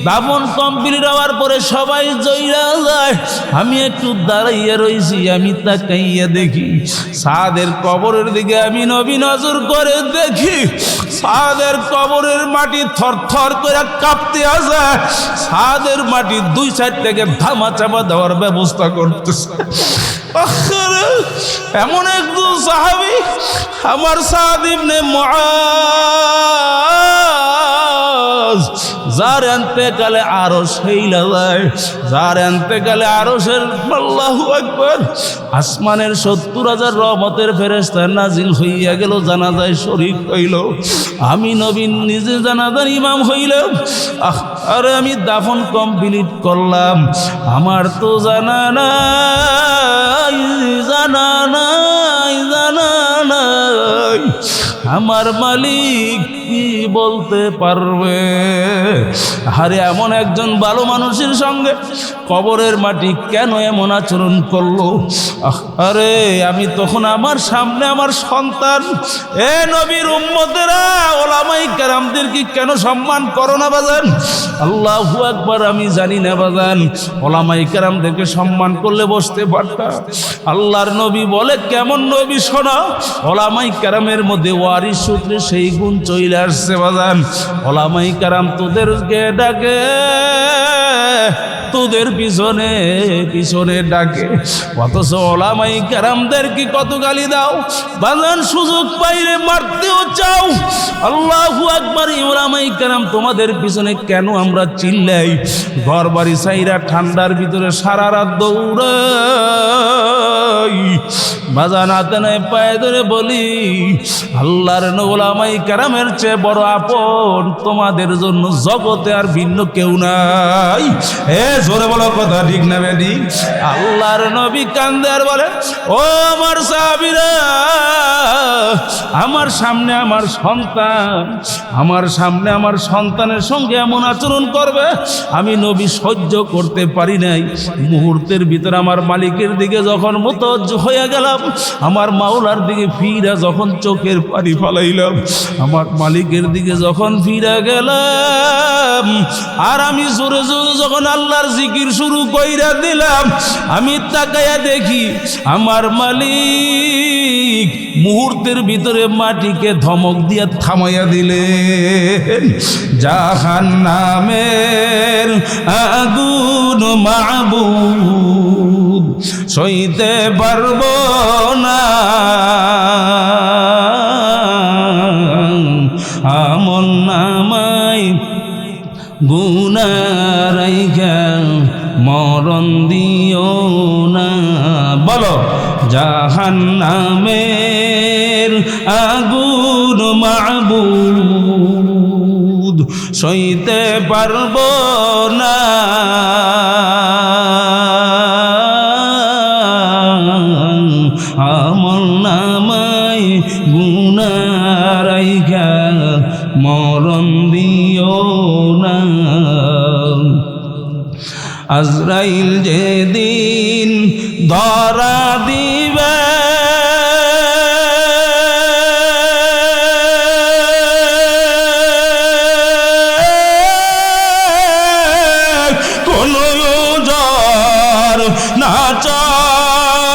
দাফন কমপ্লিট হওয়ার পরে সবাই জইরা যায়, আমি একটু দাঁড়াইয়া রইছি। আমি তাকাইয়া দেখি সাদের কবরের দিকে আমি নবী নজর করে দেখি সাদের কবরের মাটি থরথর করে কাঁপতে আছে। সাদের মাটি দুই সাইড থেকে ধামা চাপা দেওয়ার ব্যবস্থা করতেছে। এমন একজন সাহাবী আমার সাদ ইবনে মুআজ, যার এন্তেকালে আরশ হিলা যায়, যার এন্তেকালে আরশের আল্লাহু আকবার আসমানের ৭০,০০০ রহমতের ফেরেশতা নাজিল হইয়া গেল, জানাজায় শরীক হইল। আমি নবী নিজে জানাজার ইমাম হইলাম। আরে আমি দাফন কমপ্লিট করলাম। আমার তো জানা নাই, জানা নাই, জানা নাই আমার মালিক কি বলতে পারবে? আরে এমন একজন ভালো মানুষের সঙ্গে কবরের মাটি কেন এমন আচরণ করলো? আরে আমি তখন আমার সামনে আমার সন্তান, এ নবীর উম্মতেরা, ওলামায়ে কেরামদের কি কেন সম্মান করো না বাজান? আল্লাহু আকবার। আমি জানি না বাজান, ওলামায়ে কেরামদেরকে সম্মান করলে বসতে পারতাম। আল্লাহর নবী বলে, কেমন নবী শোনা, ওলামায়ে কেরামের মধ্যে ওয়ারিস সূত্রে সেই গুণ চলে আসছে বাজান। ওলামায়ে কেরাম তোদেরকে ডাকে, তোদের পিছনে পিছনে ডাকে, অথচ ওলামায়ে কেরামদের কি কত গালি দাও বাজান, সুযোগ পাইলে মারতেও চাও। আল্লাহু আকবার। ওলামায়ে কেরাম তোমাদের পিছনে কেন আমরা চিল্লাই? ঘর বাড়ি সাইরা ঠান্ডার ভিতরে সারা রাত দৌড়াই বাজান, হাতে নাই পায়ে ধরে বলি, আল্লাহর ওলামায়ে কেরামের চেয়ে বড় আপন তোমাদের জন্য জগতে আর ভিন্ন কেউ নাই। জোরে বলো কথা ঠিক না বেটি? আল্লাহর নবী কান্দে আর বলে, ও আমার সাহাবীরা, আমার সামনে আমার সন্তান, আমার সামনে আমার সন্তানের সঙ্গে এমন আচরণ করবে আমি নবী সহ্য করতে পারি নাই। মুহূর্তের ভিতরে আমার মালিকের দিকে যখন মুতওয়াজ্জিহ হয়ে গেলাম, আমার মাওলার দিকে ফিরা যখন চোখের পানি ফালাইলাম, আমার মালিকের দিকে যখন ফিরা গেলাম, আর আমি জোরে জোরে যখন আল্লাহর জিকির শুরু কইরা দিলাম, আমি তাকায়া দেখি আমার মালিক মুহূর্তের ভিতরে মাটিকে ধমক দিয়া থামাইয়া দিলেন। জাহান্নামের আগুন মাবুদ সইতে পারবো না, আমল নামায় গুনাহ রাইখা মরণ দিও না। বলো, জাহান্নামের আগুন মাবুদ সইতে পারবো না, আমল নামায় গুনাহ রাইখা মরণ দিও না। আজরাইল যেদিন ধরা দিবে, কোনো জ্বর না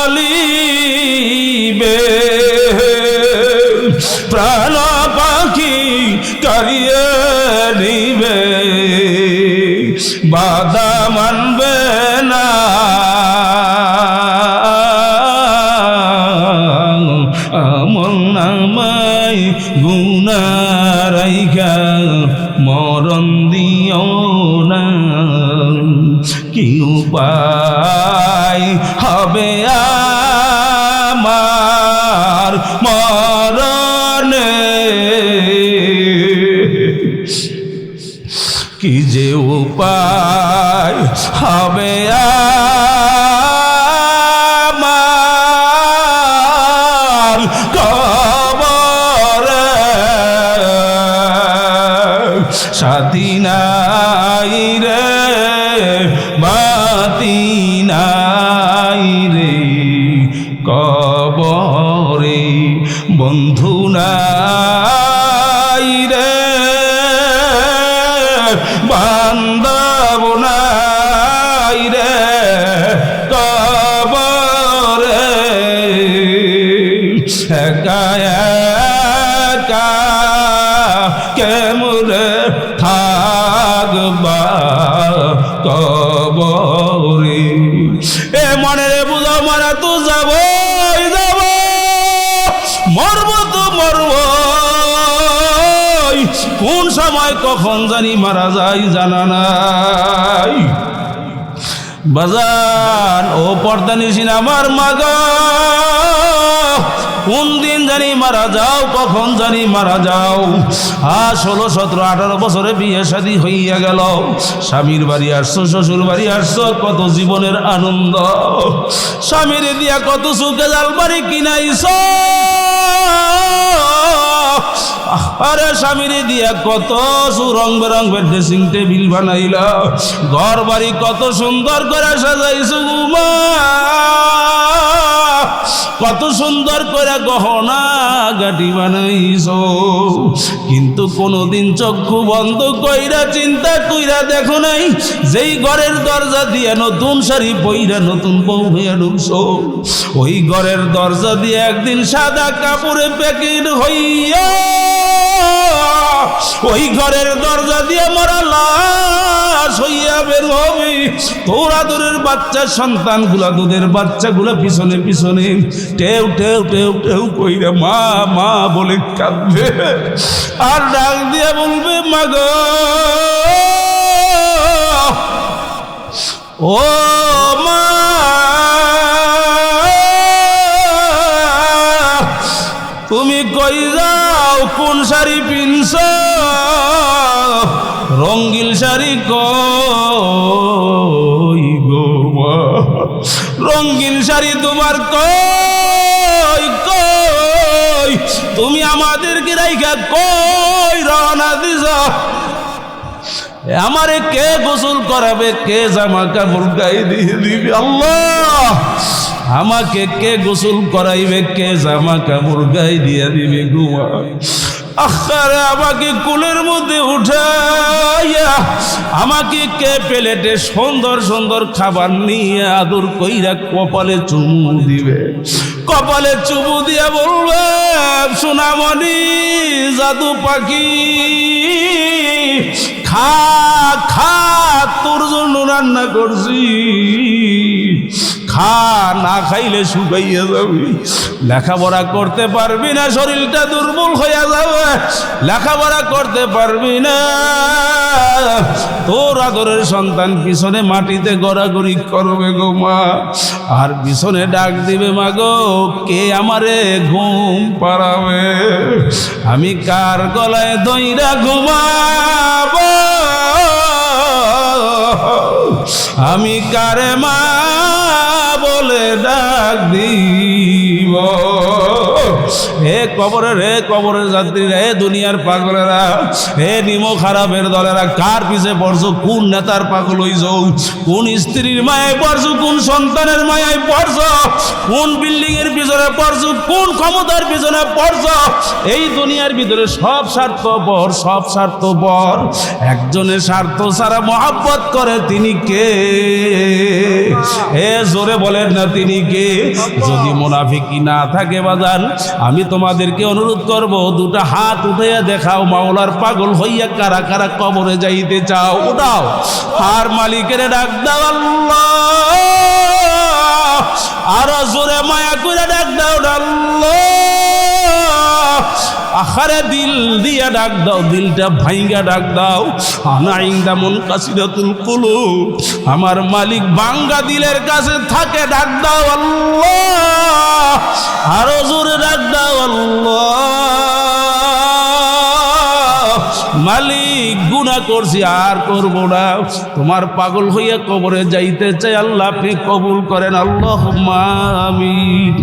চলিবে, প্রাণ পাখি কারিয়ে নিবে, বাধা মানবে না, আমল নামায় গুনাহ রাইখা মরণ দিও না। কি উপায় হবে আমার মরণে, কি যে উপায় হবে আমার কবরে, সাথী নাই রে বাতি নাই রে কবরে, বন্ধু নাই রে বান্ধব নাই রে কবরে, একা একা কেমনে থাকবা কবরে। এ মনে রে বুঝাও, মারা তো যাব যাব, মরব তো মরব, কোন সময় কখন জানি মারা যায় জানা নাই। বাজান ও পর্দা নিশিন আমার মাগো, কোন দিন জানি মারা যাও, কখন জানি মারা যাও। 16, 17, 18 বছরে বিয়ে শাদী হইয়া গেল, স্বামীর বাড়ি আসছো, শ্বশুর বাড়ি আসছো, কত জীবনের আনন্দ, স্বামীর দিয়া কত সুখে জাল বাড়ি কিনাইছ, আরে স্বামীরে দিয়া কত রং বেরঙের ড্রেসিং টেবিল বানাইলা, ঘর বাড়ি কত সুন্দর করে সাজাইছো মা, কত সুন্দর করে গহনা গাটি বানাইছো, কিন্তু কোনদিন চক্ষু বন্ধ কইরা চিন্তা কইরা দেখো নাই যেই ঘরের দরজা দিয়ে নতুন শাড়ি পইরা নতুন বউ হইয়া ঢুকছো, ওই ঘরের দরজা দিয়ে একদিন সাদা কাপড়ে প্যাকেট হইয়া ওই ঘরের দরজা দিয়ে মরা লাশ হইয়া বের হবে। তোর আদরের বাচ্চা সন্তানগুলা, দুধের বাচ্চাগুলা পিছনে পিছনে টেউ টেউ টেউ টেউ কইরা মা মা বলে কাঁদবে, আর ডাক দিয়ে বলবে মা গো, ও মা তুমি কই যাও, কোন শাড়ি পিনছ, রঙ্গিল শাড়ি কই গো মা, রঙ্গিল শাড়ি তোমার কই কই, তুমি আমাদেরকে রাইখা কই রওনা দিছ, আমারে কে গোসল করাবে, কে জামা কাপড় গায়ে দিয়ে দিবে, আল্লাহ আমাকে কে গোসল করাইবে, কে জামা কাপড় গায়ে দিয়ে দিবে গুমা, আখারে আমাকে কুলের মধ্যে উঠাইয়া আমাকে কে প্লেটে সুন্দর সুন্দর খাবার নিয়ে আদর কইরা কপালে চুমু দিবে, কপালে চুমু দিয়া বলবে সোনামণি জাদু পাখি খা খা, তোর জন্য রান্না করছি, খা, না খাইলে শুকাইয়া যাবি, লেখাপড়া করতে পারবি না, শরীরটা দুর্বল হইয়া যাবে, লেখাপড়া করতে পারবি না, তোর আদরের সন্তান পিছনে মাটিতে গড়াগড়ি করবে গো মা, আর পিছনে ডাক দিবে মা গো, কে আমারে ঘুম পাড়াবে, আমি কার গলায় দইরা ঘুমাবো, আমি কারে মা বলে ডাক দিব। হে কবরের যাত্রীরা, হে দুনিয়ার পাগলেরা, হে নিমো খারাপের দলেরা, কার পিছে পড়ছো, কোন নেতার পাগল হইছো, কোন স্ত্রীর মায়ায় পড়ছো, কোন সন্তানের মায়ায় পড়ছো, কোন বিল্ডিং এর পিছনে পড়ছো, কোন ক্ষমতার পিছনে পড়ছো, এই দুনিয়ার ভিতরে সব স্বার্থপর, সব স্বার্থপর, একজনের স্বার্থ ছাড়া মহব্বত করে তিনি কে, হে জোরে বলেন না তিনি কে। যদি মুনাফিকি না থাকে বাজান, আমি তোমাদেরকে অনুরোধ করব, দুটা হাত উঠাইয়া দেখাও, মাওলার পাগল হইয়া কারা কারা কবরে যাইতে চাও, উঠাও, আর মালিকের ডাক দাও আল্লাহ, আরো জোরে মায়া করে ডাক দাও আল্লাহ, আখারে দিল দিয়া ডাক দাও, দিলটা ভাইঙ্গা ডাক দাও, আনা ইনদা মুনকাসিরাতুল কুলুব, আমার মালিক ভাঙ্গা দিলের কাছে থাকে, ডাক দাও আল্লাহ, আরো জোরে ডাক দাও আল্লাহ, মালিক গুনাহ করছি আর করবো না, তোমার পাগল হইয়া কবরে যাইতে চাই, আল্লাহ আপনি কবুল করেন, আল্লাহুম্মা আমিন।